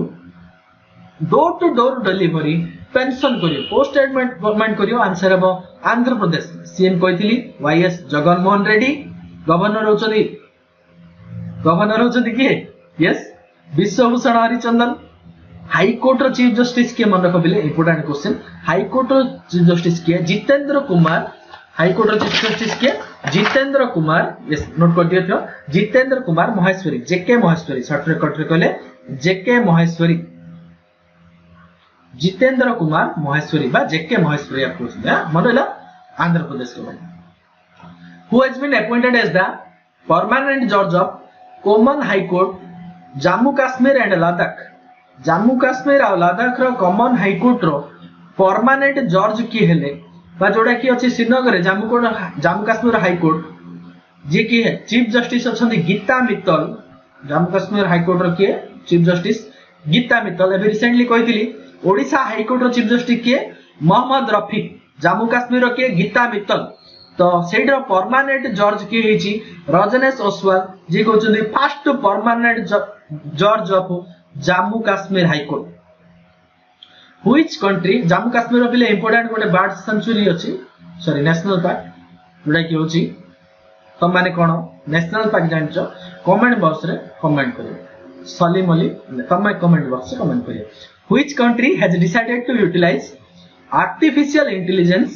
door to door delivery pension करियो post statement government करियो answer हबो Andhra Pradesh CM कहितली YS Jaganmohan Reddy governor होचदी के yes Biswabhusan Harichandan high court रो चीफ जस्टिस के मन रखो बिले इंपोर्टेंट क्वेश्चन हाई कोर्ट रो चीफ जस्टिस के जितेंद्र कुमार हाई कोर्ट रो चीफ जस्टिस के जितेंद्र कुमार यस नोट कर दियो थियो जितेंद्र कुमार महेश्वरी जेके महेश्वरी शॉर्ट रिकॉर्ड रे कहले जेके महेश्वरी जितेंद्र कुमार महेश्वरी बा जेके महेश्वरी आप पूछना मनला आंध्र प्रदेश के बारे who has been appointed as the permanent जज of common high court Jammu Kashmir and Ladakh रो कॉमन हाई कोर्ट रो परमानेंट जज की हेले बा जोड़ा की अछि श्रीनगर जम्मू कश्मीर हाई कोर्ट जे की है चीफ जस्टिस अछंती गीता मित्तल जम्मू कश्मीर हाई कोर्ट रो की चीफ जस्टिस गीता मित्तल एबे रिसेंटली कहितली ओडिशा हाई कोर्ट रो चीफ जस्टिस के मोहम्मद रफीक जम्मू कश्मीर रो के गीता मित्तल तो सेडर परमानेंट जज की हेची रजनीश ओसवाल जे कहउछन्ती फर्स्ट परमानेंट जज of Jammu Kashmir high court which country Jammu Kashmir रो बिले इंपोर्टेंट गोटे बर्ड सेंचुरी अछि सॉरी नेशनल पार्क जोटा कि होची तो माने कोन नेशनल पार्क जानचो कमेंट बॉक्स रे कमेंट करियो सलीम अली तमे कमेंट बॉक्स रे कमेंट करियो which country has decided to utilise artificial intelligence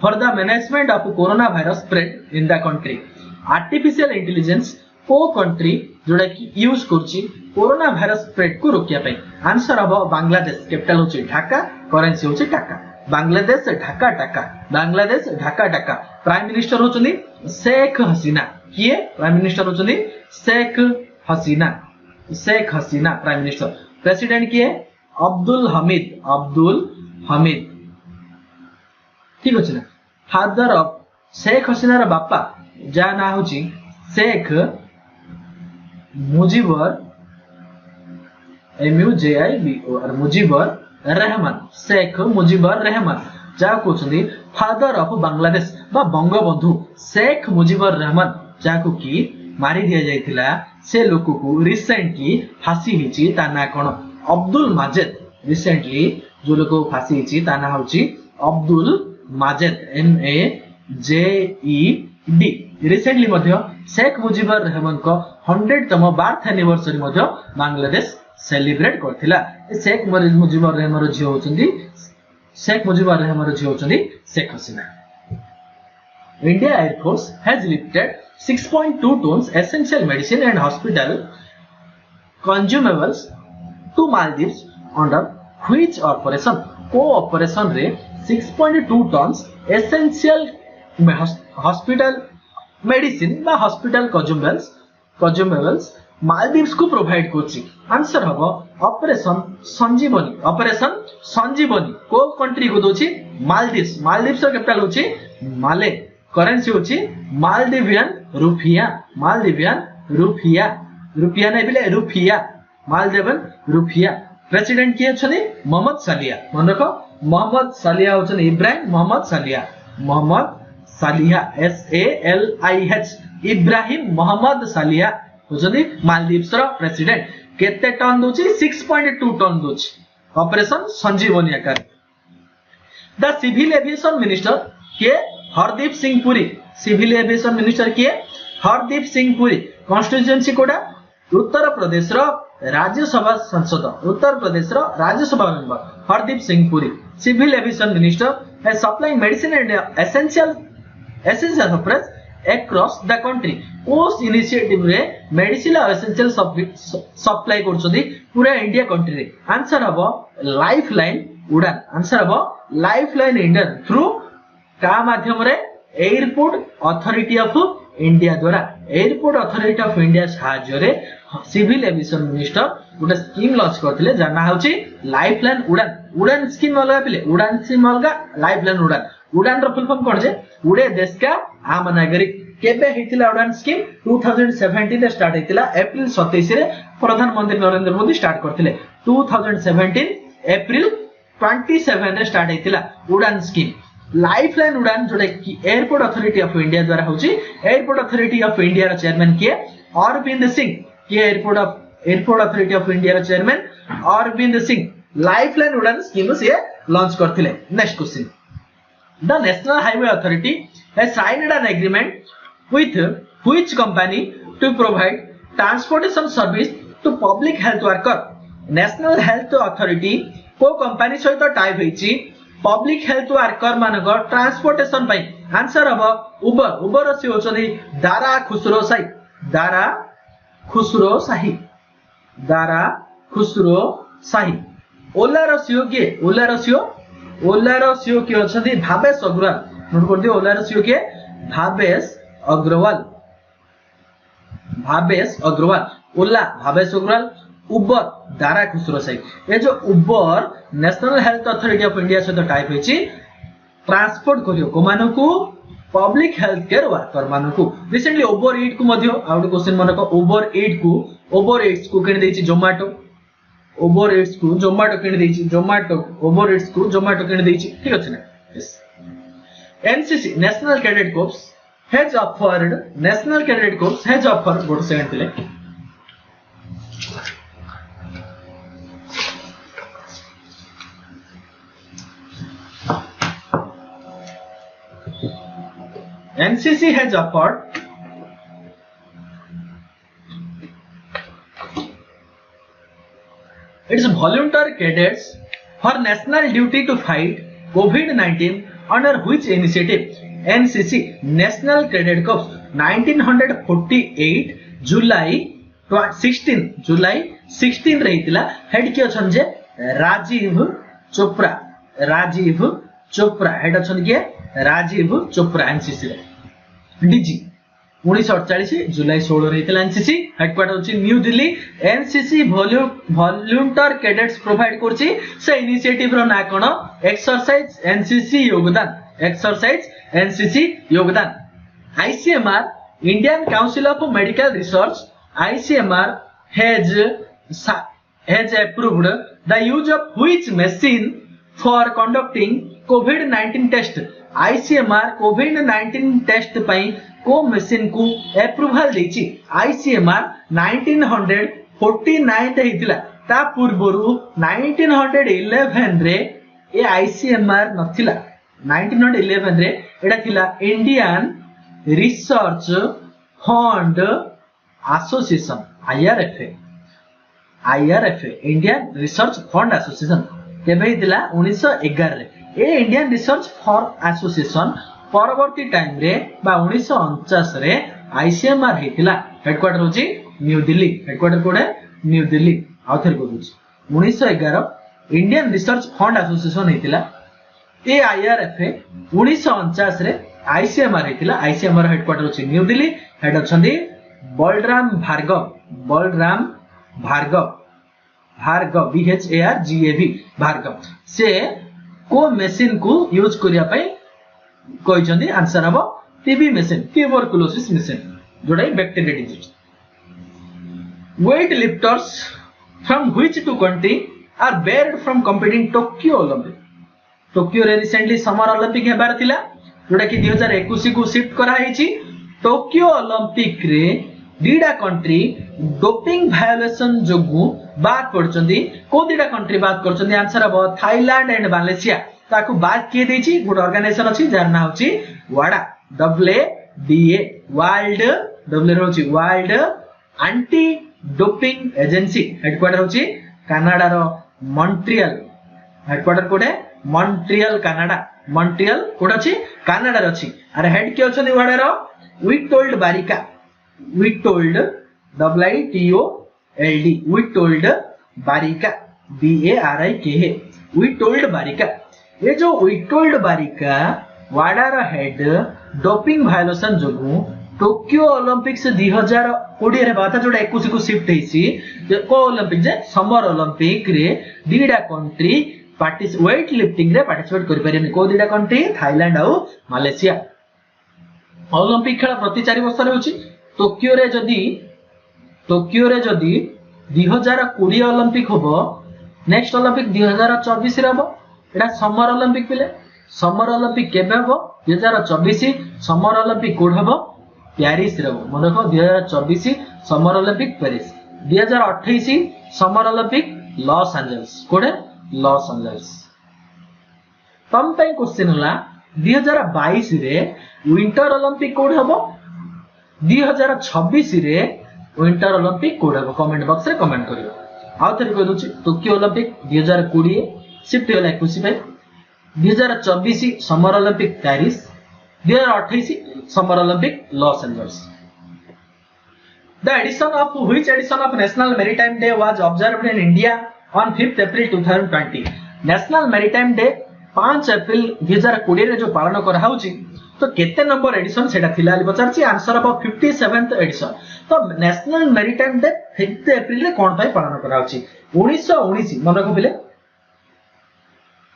for the management of corona virus spread in the country artificial intelligence को कंट्री जोड़ा कि यूज करछि कोरोना वायरस स्प्रेड को रोकिया पे आंसर हबो बांग्लादेश कैपिटल होछि ढाका करेंसी होछि टाका बांग्लादेश ढाका टाका प्राइम मिनिस्टर होचंदी शेख हसीना किए प्राइम मिनिस्टर होचंदी शेख हसीना प्राइम मिनिस्टर प्रेसिडेंट किए अब्दुल हमीद ठीक अछि ना फादर ऑफ शेख हसीना रा बापा जा ना होछि शेख मुजीबर मुजीबर रहमान शेख मुजीबर रहमान जा कोचंदी फादर ऑफ बांग्लादेश बा बंगबंधु शेख मुजीबर रहमान जाको की मारी दिया जायतिला से लोक को रिसेंटली फांसी हिची ता ना कोन अब्दुल माजिद रिसेंटली जो लोक फांसी हिची ता ना होची अब्दुल माजिद MAJED रिसेंटली मध्य शेख मुजीबर रहमान को 100तम बर्थ एनिवर्सरी मध्य बांग्लादेश सेलिब्रेट करथिला शेख मुजीबर रहमान रो झियो होचंदी Sheikh Hasina India air force has lifted 6.2 tons essential medicine and hospital consumables to Maldives under which operation co-operation रे 6.2 tons essential hospital medicine बा hospital consumables मालदीव्स को प्रोवाइड करछि आंसर हबो ऑपरेशन संजीवनी को कंट्री को दोछि मालदीव्स रो कैपिटल होछि माले करेंसी होछि मालदीवियन रुपया नै बिले रुपया मालदीवियन रुपया प्रेसिडेंट के छथि मोहम्मद सालिया मन रखो मोहम्मद सालिया होछन इब्राहिम मोहम्मद सालिया SALIH इब्राहिम मोहम्मद सालिया होछथि मालदीव्स रो प्रेसिडेंट केते टन दोछि 6.2 टन दोछि ऑपरेशन संजीवनी आकार द सिविल एविएशन मिनिस्टर के हरदीप सिंह पुरी कॉन्स्टिट्यूएंसी कोडा उत्तर प्रदेश रो राज्यसभा सांसद उत्तर प्रदेश रो Rajya Sabha member Hardeep Singh Puri civil aviation minister है supplying medicine and essential supplies across the country उस इनिशिएटिव रे मेडिसिन एसेंशियल सप्लाई करछथि पूरा इंडिया कंट्री रे आंसर हबो लाइफलाइन उड़ान आंसर हबो लाइफलाइन इंडिया थ्रू का माध्यम रे एयरपोर्ट अथॉरिटी ऑफ इंडिया द्वारा एयरपोर्ट अथॉरिटी ऑफ इंडिया सहाय्य रे सिविल एविएशन मिनिस्टर गोटे स्कीम लॉन्च करथिले जाना होची लाइफलाइन उड़ान उड़ान स्कीम अलगा पिले उड़ान स्कीम अलगा लाइफलाइन उड़ान उड़ान रो फुल फॉर्म कोन जे उड़े देश का आम नागरिक केबे हेतिला उड़ान स्कीम 2017 रे स्टार्ट हेतिला अप्रैल 27 रे प्रधानमंत्री नरेंद्र मोदी स्टार्ट करथिले 2017 अप्रैल 27 रे स्टार्ट हेतिला उड़ान स्कीम लाइफलाइन उड़ान जोडे कि एयरपोर्ट अथॉरिटी ऑफ इंडिया द्वारा होची एयरपोर्ट अथॉरिटी ऑफ इंडिया रो चेयरमैन के अरविंद सिंह के एयरपोर्ट अथॉरिटी ऑफ इंडिया रो chairman Arvind Singh lifeline Udan scheme से लॉन्च करथिले next question The National Highway Authority has signed an agreement with which company to provide transportation service to public health worker. National Health Authority को company सहित type होईची public health worker मानक transportation पई answer हबो उबर उबर से होचनी दारा खुसरो शाही ओला रसियो के ओला रसियो के अछथि Bhavesh Agarwal note कर दियो ओला रसियो के भावेश अग्रवाल ओला भावेश अग्रवाल उबर दारा खुसरो शाही ये जो Uber national health authority of India से टाइप होईची ट्रांसपोर्ट करियो को मानको पब्लिक हेल्थ केयर वर्कर मानको रिसेंटली उबर ईट को मध्य आउट क्वेश्चन मानको उबर ईट्स को किन देछि जोमाटो उबर ईट्स को जोमाटो किन देछि उबर ईट्स को जोमाटो किन देछि ठीक अछि ना yes NCC national cadet corps has offered गोट सेकंड ले NCC has offered its volunteer cadets for national duty to fight COVID-19 under which initiative? NCC National Cadet Corps 1948 July 16 रहीतिला head के अछन जे राजीव चोपड़ा हेड अछन के राजीव चोपड़ा एनसीसी रे DG 1948 जुलाई 16 रहीतिला NCC headquarter होची new Delhi NCC volunteer cadets provide करची से initiative रो ना कोन exercise NCC योगदान ICMR Indian Council of Medical Research ICMR has approved the use of which machine for conducting COVID-19 test ICMR COVID-19 test पई को machine को approval देछि ICMR 1949 हेतिला ता पूर्वरु 1911 रे ए ICMR नथिला 1911 रे एटा थिला Indian research fund association IRFA Indian research fund association केबे हितिला 1911 रे ए इंडियन रिसर्च फॉर एसोसिएशन परवर्ती टाइम रे बा 1949 रे ICMR हेतिला हेडक्वार्टर होची न्यू दिल्ली हेडक्वार्टर कोड न्यू दिल्ली आउथर को होची 1911 इंडियन रिसर्च फंड एसोसिएशन हेतिला ए IRFA 1949 रे ICMR हेतिला ICMR हेडक्वार्टर होची न्यू दिल्ली हेड अछंदी बलराम भार्गव BHARGAV भार्गव से को मशीन को यूज करिया पई कहछंदी आंसर हबो टीबी मशीन ट्यूबरकुलोसिस मशीन जोडा bacteria disease weight lifters from which two country are barred from competing Tokyo रे रिसेंटली समर ओलंपिक हेबार थिला जोडा कि 2021 को शिफ्ट करा हेची टोक्यो ओलंपिक रे दीडा कंट्री डोपिंग वायोलेशन जोगु बात करछंदी को दीडा कंट्री बात करछंदी आंसर हबो थाईलैंड एंड मालयेशिया ताकू बात किए देछि गुड ऑर्गेनाइजेशन अछि जार ना होछि वाडा WADA world anti doping agency headquarter होची कनाडा रो मॉन्ट्रियल हेडक्वार्टर कोडे मॉन्ट्रियल कनाडा मॉन्ट्रियल कोड अछि कनाडा रो अछि अरे हेड के अछनी वाडा रो विटोल्ड बारिका विटोल्ड WITOLD विटोल्ड बारिका BARIK विटोल्ड बारिका ये जो विटोल्ड बारिका वाडा रो हेड डोपिंग वायोलेशन जोगु टोक्यो ओलंपिक्स 2020 रे बाता जोडा 21 को शिफ्ट हेसी को ओलंपिक जे समर ओलंपिक रे दीडा कंट्री वेट लिफ्टिंग रे पार्टिसिपेट करि परिमे को दीडा कंट्री थाईलैंड और मलेशिया ओलंपिक खेल प्रति 4 वर्ष रे होची टोक्यो रे जदी 2020 ओलंपिक होबो नेक्स्ट ओलंपिक 2024 रे होबो एटा समर ओलंपिक पिले समर ओलंपिक केबे होबो 2024 समर ओलंपिक कोड होबो पेरिस रे मन रखो 2024 summer Olympic Paris 2028 summer Olympic Los Angeles कोडे लॉस एंजल्स तम पे क्वेश्चन हला 2022 रे विंटर ओलंपिक कोड हबो 2026 रे विंटर ओलंपिक कोड हबो कमेंट बॉक्स रे कमेंट करियो आ थरी कह दोची टोक्यो ओलंपिक 2020 शिफ्ट होला 21 पे 2024 summer Olympic Paris 2028 summer Olympic Los Angeles The edition of which edition of National Maritime Day was observed in India on 5th April 2020 National Maritime Day 5 अप्रैल 2020 रे जो पालन करा होची तो केते नंबर एडिशन सेटा थिला ali पचारची आंसर अब 57th एडिशन तो नेशनल मैरीटाइम डे 5th अप्रैल रे कोन पई पालन करा होची 1919 मन रखो पिले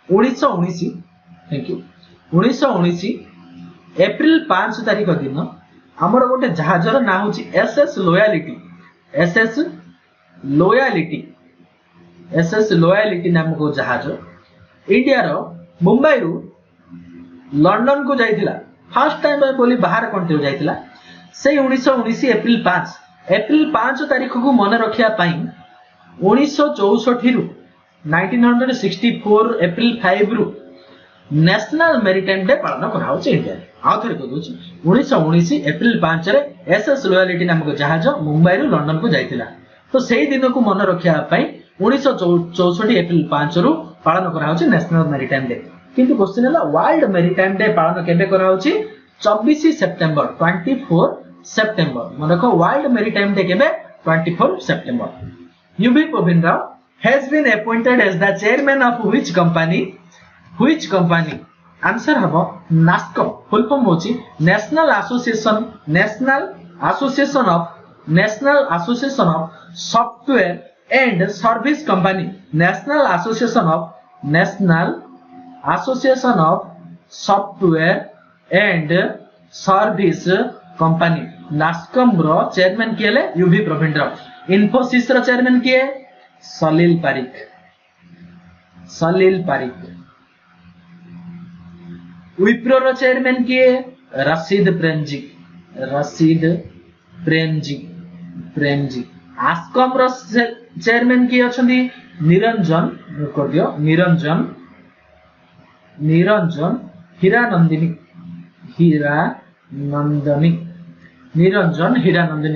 1919 थैंक यू 1919 एप्रिल 5 तारिख दिन हमर गोटे जहाजर ना होची एसएस लॉयलिटी नाम को जहाज इंडिया रो मुंबई रु लंदन को जाइथिला फर्स्ट टाइम बोली बाहर कंट्री जाइथिला से 1919 एप्रिल 5 तारिख को मन रखिया पई 1964 रु 1964 एप्रिल 5 रु नेशनल मैरीटाइम डे पालन करा होची इंडिया आ थरे को दोची 1919 एप्रिल 5 रे एसएस लॉयलिटी नामक जहाज मुंबई रु लंदन को जाइथिला तो सेही दिन को मन रखिया पई 1964 एप्रिल 5 रु पालन करा होची नेशनल मैरीटाइम डे किंतु क्वेश्चन हला वर्ल्ड मैरीटाइम डे पालन केबे करा होची 24 सितंबर 24 सितंबर मन रखो वर्ल्ड मैरीटाइम डे केबे 24 सितंबर UB Pravin Rao has been appointed as the chairman of which company answer हबो नास्कॉम फुल फॉर्म होची national association of software and service company national association of software and service company NASSCOM रो chairman किएले UV Pravin Rao Infosys रो chairman किए सलील पारिक विप्रो रो chairman किए Rashid Premji ASSOCHAM रो chairman किए अछंदी निरंजन हीरानंदिनी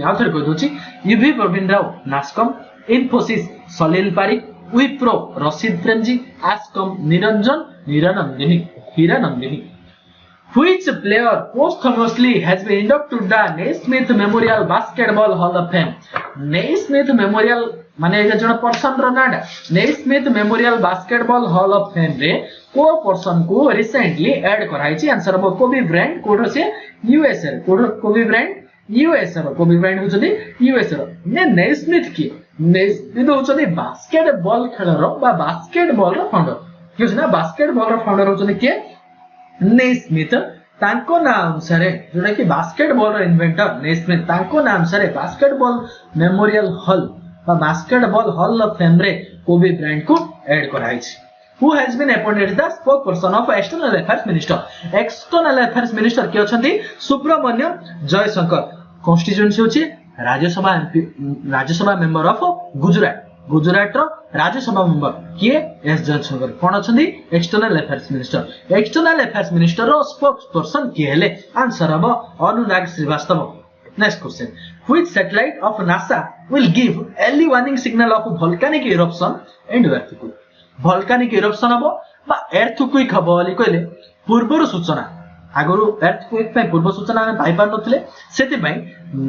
आ थरे कह दोची UV Pravin Rao NASSCOM Infosys Salil Parekh Wipro Rashid Premji ASSOCHAM Niranjan Hiranandani Which player posthumously has been inducted to the Naismith Memorial Basketball Hall of Fame? Naismith Memorial माने एटा जण person row Nada Naismith Memorial Basketball Hall of Fame रे को पर्सन को रिसेंटली ऐड कराइछि आंसर हो Kobe Bryant कोड से USA कोड Kobe Bryant USA Kobe Bryant होचदी यूएसए ने Naismith की Naismith होचदी बास्केटबॉल खेलर बा बास्केटबॉल रो फाउंडर किछ ना बास्केटबॉल रो फाउंडर होचदी के नेस्मिथ तांको नाम अनुसार जोटा कि बास्केटबॉल रो इन्वेंटर नेस्मिथ तांको नाम अनुसार बास्केटबॉल मेमोरियल हॉल बा बास्केटबॉल हॉल ऑफ फेम रे कोबी ब्रायंट को ऐड कराइछि who has been appointed the spokesperson of external affairs minister के अछंती सुब्रमण्यम जयशंकर कॉन्स्टिट्यूएंसी होछि राज्यसभा मेंबर ऑफ गुजरात रो राज्यसभा मेंबर किए एस जयशंकर कोन अछंती एक्सटर्नल अफेयर्स मिनिस्टर रो स्पोक्सपर्सन किए हेले आंसर हबो Anurag Srivastava next question which satellite of NASA will give early warning signal of volcanic eruption and earthquake. Volcanic eruption हबो बा earthquake हबो बोली कहले पूर्वर सूचना आगरो earthquake पे पूर्व सूचना हम पाई पार नथिले सेति पई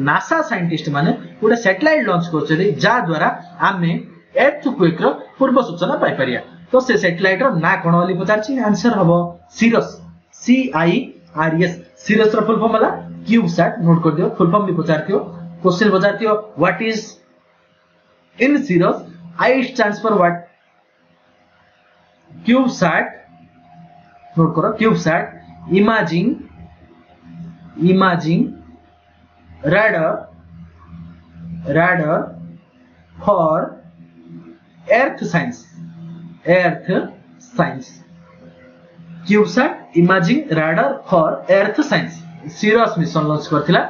नासा साइंटिस्ट माने गोटे सैटेलाइट लॉन्च करछले जा द्वारा आमे earthquake रो पूर्व सूचना पाई परिया तो से सैटेलाइट रो ना कोन बोली पचारछि आंसर हबो सिरस CIRS सिरस रो फुल फॉर्म होला क्यूबसैट नोट कर दियो फुल फॉर्म भी पचारतियो क्वेश्चन पचारतियो what is in CIRiS I stands for what CubeSat note करो CubeSat imaging radar for earth science CubeSat imaging radar for earth science CIRiS mission launch करथिला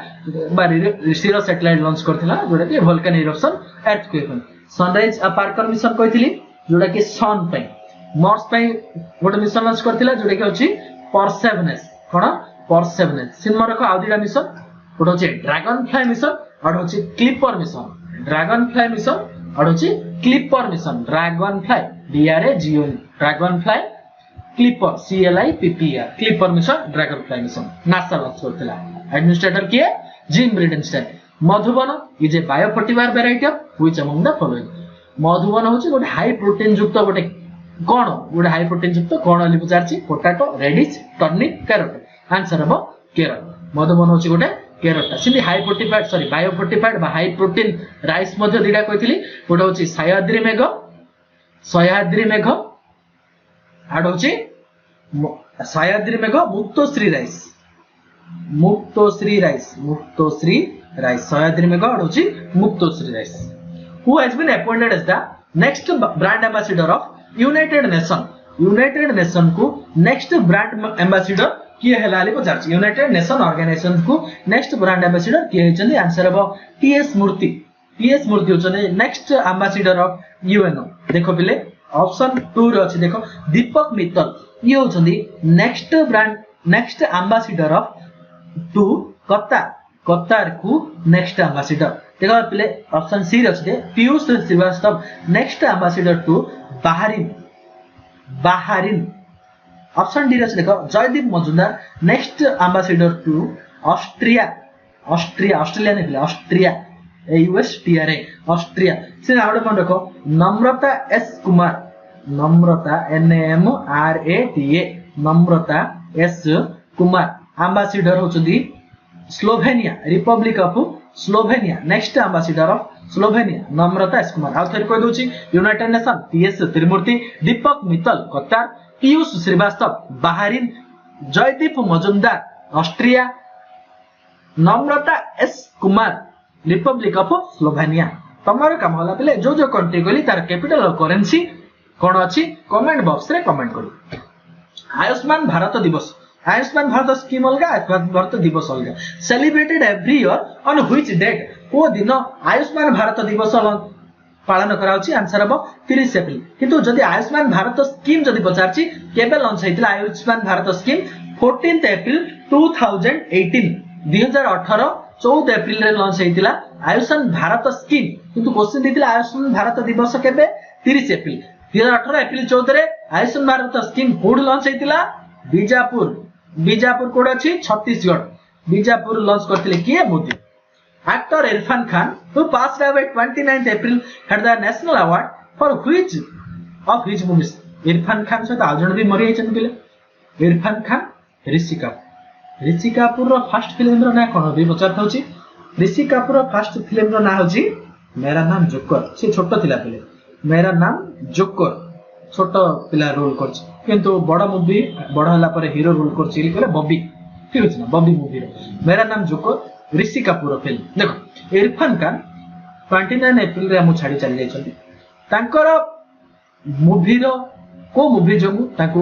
बारी CIRiS satellite launch करथिला जोडा कि volcanic eruption earthquake sunrise Parker mission कहथिली जोडा कि सन पे मार्स पे गोटे मिशन लॉन्च करथिला जोडा कि अछि परसेवनेस कोन परसेवनेस सिनमा रखो आउदिडा मिशन गोटे अछि ड्रैगन फ्लाई मिशन और अछि clipper mission dragonfly mission और अछि clipper mission dragonfly DRAGON dragonfly clipper CLIPPR clipper mission dragonfly mission NASA launch करथिला एडमिनिस्ट्रेटर के Jim Bridenstine Madhuban is a biofertiliser variety of which among the following Madhuban होछि गोटे high protein युक्त गोटे कोन गोटे high protein युक्त कोन ali पचारछि potato radish turnip carrot answer हबो कैरट मधुबन होछि गोटे कैरट सिली हाई फोर्टिफाइड सॉरी बायोफर्टिफाइड बा हाई प्रोटीन राइस मध्ये दिडा कहितली गोटे होछि सह्याद्री मेघ आड होछि सह्याद्री मेघ मुक्तश्री राइस सह्याद्री मेघ आड होछि मुक्तश्री rice who has been appointed as the next brand ambassador of United Nation को next brand ambassador किए हेलाली पचारछि यूनाइटेड नेशन ऑर्गेनाइजेशन को नेक्स्ट ब्रांड एम्बेसडर किए हेचंदी आंसर हबो टीएस मूर्ति होचने नेक्स्ट एम्बेसडर ऑफ यूएनओ देखो पिले ऑप्शन 2 रे अछि देखो दीपक मित्तल ये होचंदी नेक्स्ट एम्बेसडर ऑफ टू कतार को नेक्स्ट एम्बेसडर देखो पिले ऑप्शन सी रे अछि Piyush Srivastava next ambassador to Bahrain option D रे देखो Jaideep Mazumdar next ambassador to Austria नहीं पिले ऑस्ट्रिया USTRA ऑस्ट्रिया से आउट मन रखो Namrata S Kumar NAMRATA Namrata S Kumar ambassador होचदी Slovenia republic of Slovenia next ambassador of Slovenia Namrata S Kumar आउ थेर कह दोची United Nation TS Tirumurti Deepak Mittal Qatar Piyush Srivastava Bahrain Jaideep Mazumdar Austria Namrata S Kumar Republic of Slovenia तमर काम होला पले जो कंट्री गली तार कैपिटल और करेंसी कोन अछि कमेंट बॉक्स रे कमेंट करी आयुष्मान भारत स्कीम अलगा आयुष्मान भारत दिवस अलगा celebrated every year on which date को दिन आयुष्मान भारत दिवस पालन कराउची आंसर हबो 30 एप्रिल किंतु जदि आयुष्मान भारत स्कीम जदि पचारची केबे लॉन्च हेतिला आयुष्मान भारत स्कीम 14 एप्रिल 2018 2018 14 एप्रिल रे लॉन्च हेतिला आयुष्मान भारत स्कीम किंतु क्वेश्चन दितिला आयुष्मान भारत दिवस केबे 30 एप्रिल 2018 एप्रिल 14 रे आयुष्मान भारत स्कीम कोड लॉन्च हेतिला बीजापुर कोड अछि छत्तीसगढ़ बीजापुर लॉन्च करथिले किए Modi Actor Irfan Khan, who passed away 29th April, had the national award for which of his movies? Irfan Khan सहित आजन भी मरि आइछन पिले Irfan Khan Rishi Kapoor row first film रो ना कोन भी बचार थाउची Rishi Kapoor row first film रो ना होची मेरा नाम जोकर से छोटो थिला पिले मेरा नाम जोकर छोटो पिला रोल करछ किंतु बड़ मूवी बड़ हला पर हीरो रोल करछि कहले बॉबी ठीक अछि ना बॉबी मूवी रो मेरा नाम जोकर ऋषि कपूर फिल्म देखो इरफान खान 29 एप्रिल रे हम छाड़ी चली जाइछथि तांकर मूवी रो को मूवी जमु ताको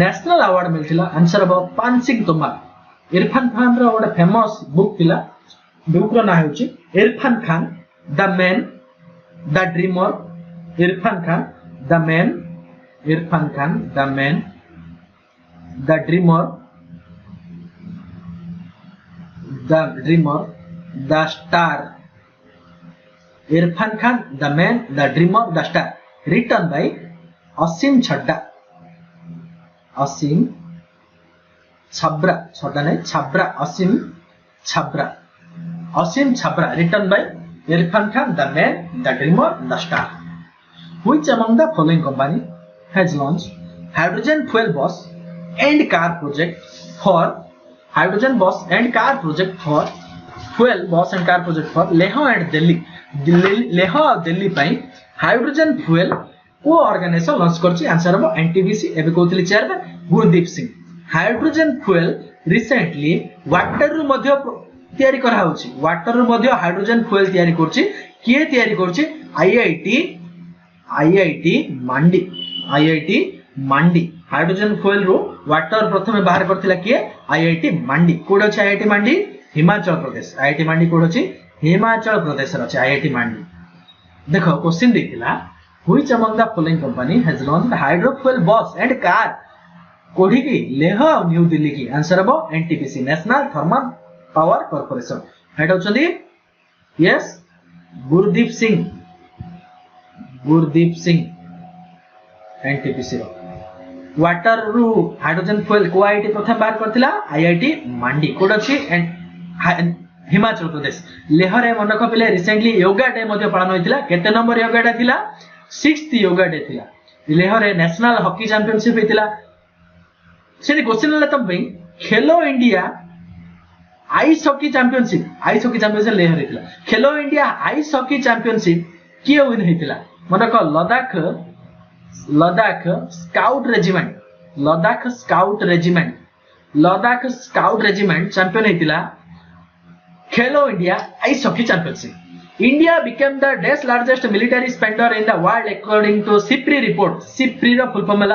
नेशनल अवार्ड मिलथिला आंसर हबो पानसिंह तोमर इरफान खान रो ओडा फेमस बुक थिला बुक रो ना होची Irrfan Khan the man the dreamer Irrfan Khan the man the dreamer the star Irrfan Khan the man the dreamer the star written by Aseem Chadda Aseem Chhabra Chadda नहीं Chhabra Aseem Chhabra written by Irrfan Khan the man the dreamer the star. Which among the following company has launched hydrogen fuel bus and car project for hydrogen bus and car project for fuel bus and car project for Leh and Delhi Leh और दिल्ली ପାଇଁ hydrogen fuel को organisation launch करछि answer हम NTPC एबे कोथली chairman Gurdeep Singh hydrogen fuel recently water रु मध्य तयारी करा होछि वाटर रु मध्य हाइड्रोजन फ्यूएल तयारी करछि किए तयारी करछि आईआईटी मांडी हाइड्रोजन फ्यूएल रो वाटर प्रथमे बाहर करथिला किए आईआईटी मांडी कोड अछि आईआईटी मांडी हिमाचल प्रदेश आईआईटी मांडी कोड अछि हिमाचल प्रदेश रो अछि आईआईटी मांडी देखो क्वेश्चन देखिला which among the following company has launched hydro fuel bus and car कोठी की लेह न्यू दिल्ली की आंसर हो NTPC national thermal power corporation head होचंदी यस गुरदीप सिंह एनटीपीसी रो वाटर रु हाइड्रोजन फ्यूएल को आईआईटी प्रथम बाहर करथिला आईआईटी मांडी कोड अछि एंड हिमाचल प्रदेश लेह रे मन रखिले रिसेंटली योगा डे मध्ये पालन होइतिला केते नंबर योगा डे थिला 6th योगा डे थिला लेह रे नेशनल हॉकी चैंपियनशिप हेतिला सेनी क्वेश्चन ले तब खेलो India ice hockey championship Leh रे थिला खेलो इंडिया आइस हॉकी चैंपियनशिप किए विन हेतिला मन रख Ladakh scout regiment champion हेतिला Khelo India ice hockey championship India became the dash largest military spender in the world according to SIPRI report SIPRI रो full form है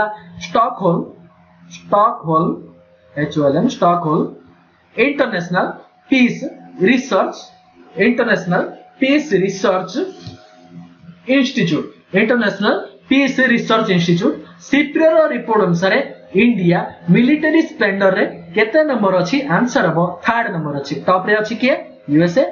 Stockholm international Peace Research institute SIPRI रो report अनुसार India military spender रे केते number अछि answer हो third number अछि top रे अछि के यूएसए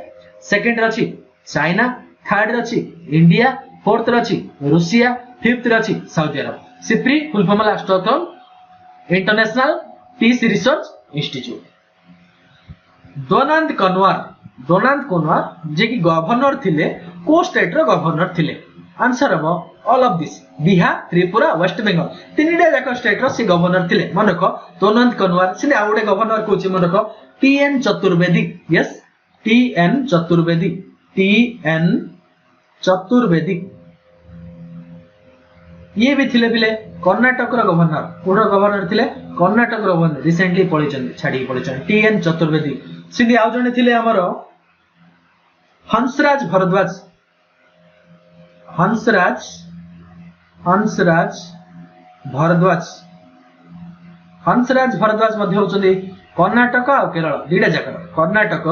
सेकंड रे अछि चाइना थर्ड रे अछि इंडिया फोर्थ रे अछि रूसिया फिफ्थ रे अछि Saudi Arab SIPRI full form है Stockholm international Peace Research Institute Donald Kanwar जे कि गवर्नर थिले को स्टेट रो गवर्नर थिले आंसर हो all of this Bihar Tripura West Bengal तीनटा जाक स्टेट रो सी गवर्नर थिले मन रखो डोनाल्ड कनवार सिने आउडे गवर्नर कोची मन रखो TN Chaturvedi yes TN Chaturvedi ये भी थिले बिले कर्नाटक रो गवर्नर कोड गवर्नर थिले कर्नाटक रो गवर्नर रिसेंटली पळिचन छाडी पळिचन टीएन चतुर्वेदी सिंधी आउ जने थिले हमरो हंसराज भारद्वाज मध्ये होचंदी कर्नाटक आ केरल दीडा जाकर कर्नाटक आ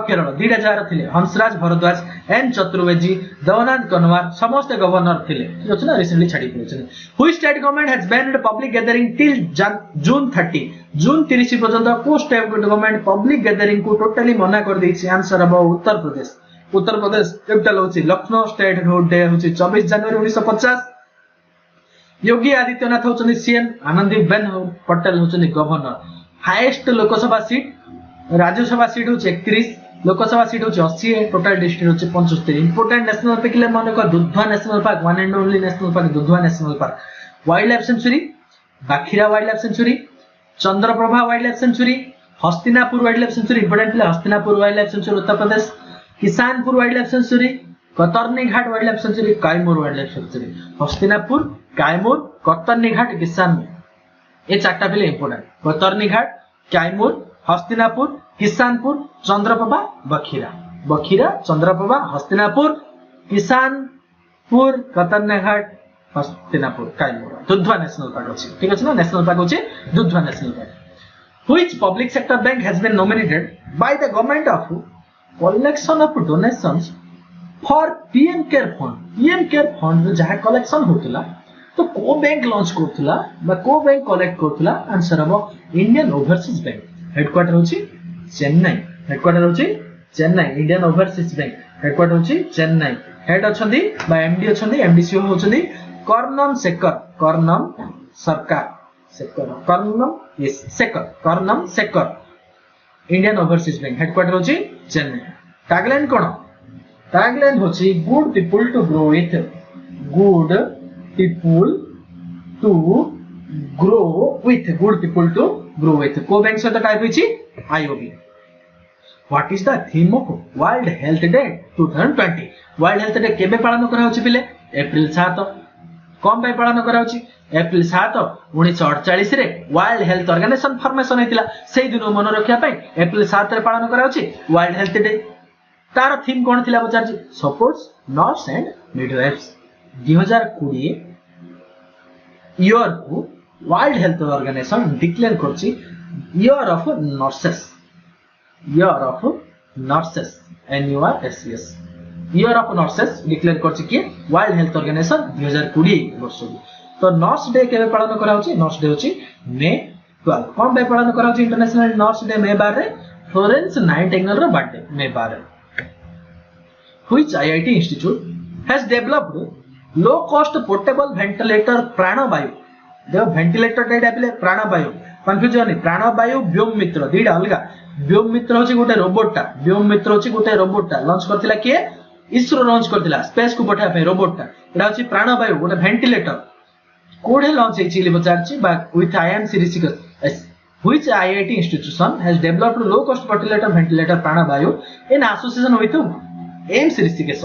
केरल दीडा जार थिले हंसराज भारद्वाज एन चतुर्वेदी डोनाल्ड कनवार समस्त गवर्नर थिले ठीक अछि ना रिसेंटली छाडी पळिचन which state government has banned public gathering till June 30 पर्यंत को स्टेट गवर्नमेंट पब्लिक गैदरिंग को टोटली मना कर दैछि आंसर हो उत्तर प्रदेश कैपिटल होची लखनऊ स्टेट रोड डे होची 24 जनवरी 1950 Yogi Adityanath होचनी CM Anandiben Patel होचनी governor highest Lok Sabha seat Rajya Sabha seat होची 31 लोकसभा सीट होची 80 टोटल डिस्ट्रिक्ट होची 75 इंपोर्टेंट नेशनल पार्क ले माने को Dudhwa national park one and only national park Dudhwa national park wild life sanctuary Bakhira wild life sanctuary Chandraprabha wild life sanctuary Hastinapur wild life sanctuary important ले Hastinapur wild life sanctuary Uttar Pradesh Kishanpur wild life sanctuary Katarni Ghat wild life sanctuary Kaimur wild life sanctuary Hastinapur Kaimur Katarni Ghat किसान ये चारटा बिले important कतरनी घाट कायमूर Hastinapur Kisanpur Chandraprabha Bakhira Chandraprabha Hastinapur Kishanpur Katarniaghat Hastinapur Kaimur Dudhwa national park अछि ठीक अछि ना national park अछि Dudhwa national park which public sector bank has been nominated by the government of collection of donations for PM care fund जहाँ collection होतला तो को बैंक लॉन्च करथला बा को बैंक कलेक्ट करथला आंसर हो इंडियन ओवरसीज बैंक हेडक्वार्टर होची Chennai Indian Overseas Bank headquarter होची चेन्नई हेड अछंदी बा एमडी अछंदी एमडी सीईओ होचंदी Karnam Shekhar Karnam Shekhar Indian Overseas Bank headquarter होची चेन्नई। टैगलाइन कोन? टैगलाइन होची good people to grow with, good people to grow with, good people to grow with. को bank सहित टाइप होची IOB. What is the theme of World Health Day 2020? World Health Day केबे पालन करा होची पिले? अप्रैल 7। कौन पे पालन करा होची? अप्रैल 7 1948 रे वर्ल्ड हेल्थ ऑर्गेनाइजेशन फॉर्मेशन हेतिला। सेही दिन मन रखिया पई अप्रैल 7 रे पालन करा होची वर्ल्ड हेल्थ डे। तार थीम कोन थिला बचार जी? Supports nurses and midwives. 2020 year को वर्ल्ड हेल्थ ऑर्गेनाइजेशन डिक्लेयर करची year of nurses, year of nurses NURSES, year of nurses declare करची कि वर्ल्ड हेल्थ ऑर्गेनाइजेशन 2020 वर्ष को। तो नर्स डे केबे पालन करा होची? नर्स डे होची मे 12। कोन बे पालन करा होची इंटरनेशनल नर्स डे? मे 12 रे फ्लोरेंस नाइटिंगेल रो birthday May 12। Which IIT institute has developed low cost portable ventilator प्राणवायु? देखो वेंटिलेटर डेटा पिले प्राणवायु कंफ्यूजन नहीं। प्राणवायु व्योम मित्र दीटा अलगा। व्योम मित्र होची गोटे रोबोटटा, व्योम मित्र होची गोटे रोबोटटा लॉन्च करथिला किए? इसरो लॉन्च करथिला स्पेस को पठा पे रोबोटटा। एटा होची प्राणवायु गोटे वेंटिलेटर। कोडे लॉन्च हेची बचारची बा with IIMC Rishikesh. Which IIT institution has developed low cost portable ventilator प्राणवायु in association with AIIMS Rishikesh?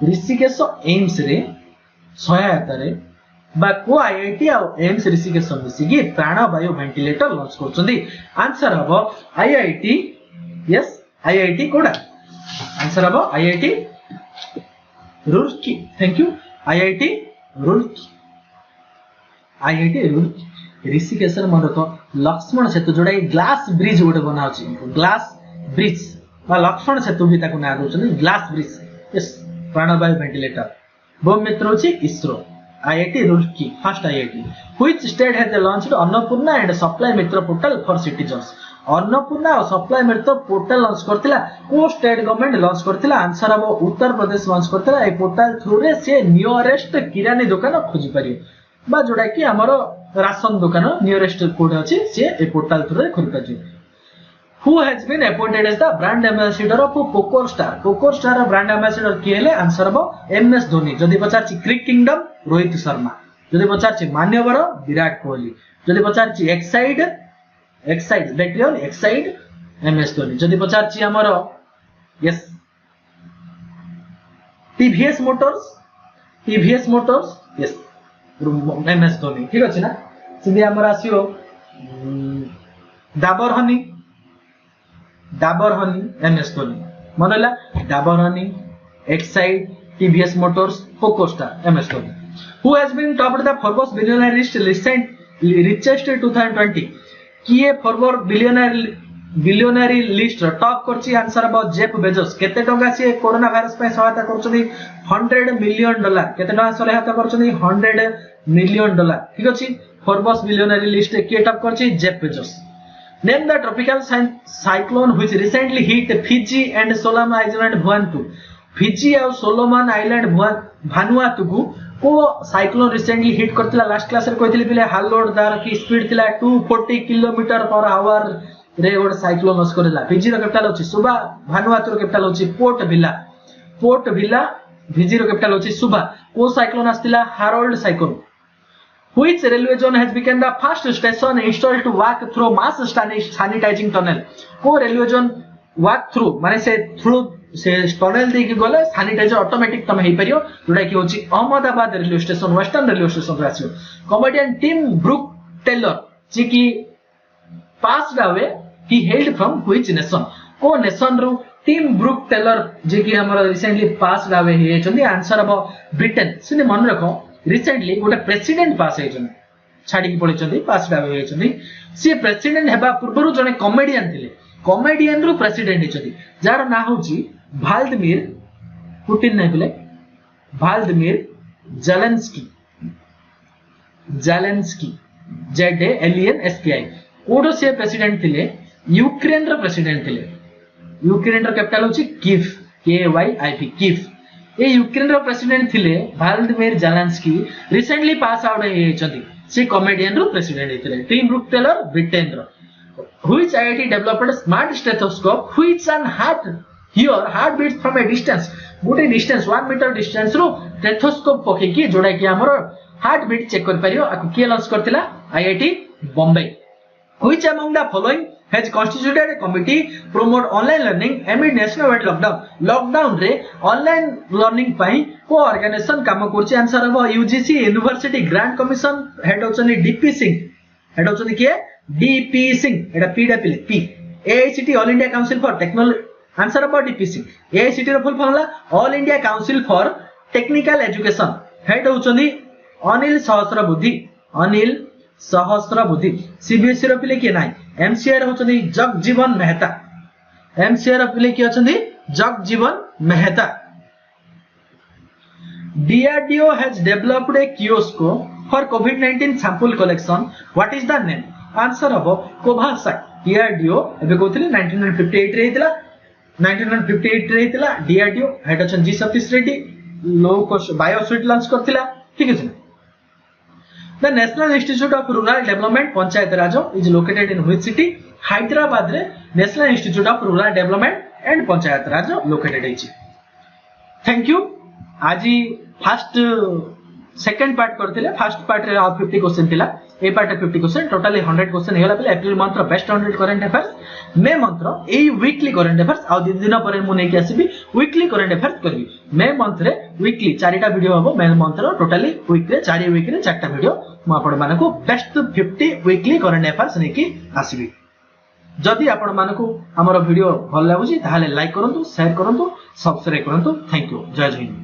Rishikesh AIIMS रे सहायता रे बा को आईआईटी आ एम्स ऋषिकेश मिसी की प्राणवायु वेंटिलेटर लॉन्च करछंदी। आंसर हबो आईआईटी। यस आईआईटी कोडा? आंसर हबो IIT Roorkee. Thank you IIT Roorkee, IIT Roorkee. Rishikesh रे मन रखो लक्ष्मण सेतु जोडा ग्लास ब्रिज गोटे बनाउची, ग्लास ब्रिज बा लक्ष्मण सेतु भी ताको ना दोचनी ग्लास ब्रिज। यस प्राणवायु वेंटिलेटर। बम मित्र होची ISRO. IIT Roorkee first IIT। Which state has launched Annapurna and supply Mitra portal for citizens? Annapurna और सप्लाई मित्र पोर्टल लॉन्च करथिला को स्टेट गवर्नमेंट लॉन्च करथिला? आंसर अब उत्तर प्रदेश लॉन्च करथिला। ए पोर्टल थ्रू रे से नियरेस्ट किरानी दुकान खोजी परियो बा जोडा कि हमरो राशन दुकान नियरेस्ट कोड अछि से ए पोर्टल थ्रू रे खोली परियो। Who has been appointed as the brand ambassador of Poker Star? Poker Star brand ambassador किए ले? आंसर हबो MS धोनी। जदि पचारची क्रिक किंगडम रोहित शर्मा, जदि पचारची मान्यवर विराट कोहली, जदि पचारची Exide battalion Exide MS Dhoni, जदि पचारची हमरो yes TVS Motors yes MS Dhoni. ठीक अछि ना? सिधे हमर आसियो डाबर हनी MS धोनी। मनला Dabur Honey Exide TVS Motors poker star MS Dhoni. Who has been topped the Forbes billionaire list richest 2020? किए फोर्ब्स बिलियनरी लिस्ट टॉप करछि? आंसर अब जेफ बेजोस। केते टंका से कोरोना वायरस पे सहायता करछथि? $100 मिलियन। केते टंका सहायता करछथि? $100 मिलियन। ठीक अछि। फोर्ब्स बिलियनरी लिस्ट के टॉप करछि? Jeff Bezos. Name the tropical cyclone which recently hit Fiji and Solomon Island Vanuatu. Fiji और Solomon Island Vanuatu को साइक्लोन रिसेंटली हिट करथिला। लास्ट क्लास रे कहथिले पिले हालोड दार की स्पीड थिला 240 km/h रे गोटे साइक्लोन लॉस करला। फिजी रो कैपिटल होची सुबा, भानुआतु रो कैपिटल होची पोर्ट विला, फिजी रो कैपिटल होची सुबा। को cyclone आस्तिला? Harold cyclone. Which railway zone has become the first station installed to walk through mass sanitizing tunnel? को रेलवे जोन walk through माने से थ्रू से टनल दे के गले सैनिटाइजर ऑटोमेटिक तम हेई परियो जोडा कि होची Ahmedabad railway station, western railway station रे आसियो। कॉमेडियन टिम ब्रूक टेलर जी की passed away he held from which nation? को नेशन रो टिम ब्रूक टेलर जी की हमर रिसेंटली पास्ड अवे हे छथि? आंसर अब ब्रिटेन। सिने मन रखो रिसेंटली गोटे प्रेसिडेंट पास हेचन छाडी की पळिचंदी पास डावे हेचंदी। से प्रेसिडेंट हेबा पूर्वरु जने कॉमेडियन थिले, कॉमेडियन रो प्रेसिडेंट हेचंदी जार ना होची व्लादिमीर पुतिन नै बिले व्लादिमीर जेलेंस्की ZALENSKI। कोडो से प्रेसिडेंट थिले यूक्रेन रो प्रेसिडेंट थिले। यूक्रेन रो कैपिटल होची कीव KYIV कीव। ये यूक्रेन रो प्रेसिडेंट थिले Vladimir Zelensky recently pass out हेचंती से कॉमेडियन रो प्रेसिडेंट हेतिले टिम ब्रूक टेलर ब्रिटेन रो which IIT developed smart stethoscope which can heart beats from a distance गोटे डिस्टेंस 1 मीटर डिस्टेंस रो स्टेथोस्कोप पके की जोडा कि हमर हार्ट बीट चेक कर परियो आकु के लॉन्च करथिला IIT Bombay which among the following has constituted a committee promote online learning amid nationwide lockdown रे online learning पाई को ऑर्गेनाइजेशन काम करछि आंसर हो UGC University Grants Commission head होचनी डीपी सिंह के डीपी सिंह एटा PW P AICTE All India Council for Technology answer हो डीपी सिंह एआईसीटी रो full form All India Council for Technical Education head होचनी अनिल सहस्रबुद्धि सीबीएसई रो पिले के नाही एमसीआई रो होचनी जगजीवन मेहता एमसीआई रो पिले के होचनी Jagjivan Mehta DRDO has developed A kiosk for covid sample collection what is the name answer हो कोवासैक डीआरडीओ एबे कोथिले 1958 रे हितला 1958 रे हितला डीआरडीओ हेड होचन जी Satish Reddy low cost biosuit launch करथिला ठीक है। The National Institute of Rural Development Panchayat Raj is located in which city? Hyderabad रे National Institute of Rural Development and Panchayat Raj located है। Thank you। आज first second part करथिले first part रे 50 question थिला ए part 50 question totally 100 question हेला पले April month रो best 100 current affairs May month रो ए वीकली करंट अफेयर्स आ दिन दिन पर मु नै के आसीबी वीकली करंट अफेयर्स करबी मे मंथ रे वीकली 4टा वीडियो हबो मे मंथ रो टोटली वीक रे 4 वीक रे 4टा वीडियो मु आपण मानको बेस्ट 50 वीकली करंट अफेयर्स नै की आसीबी। जदि आपण मानको हमर वीडियो भल लागुची ताहाले लाइक करंतु शेयर करंतु सब्सक्राइब करंतु थैंक यू जय हिंद।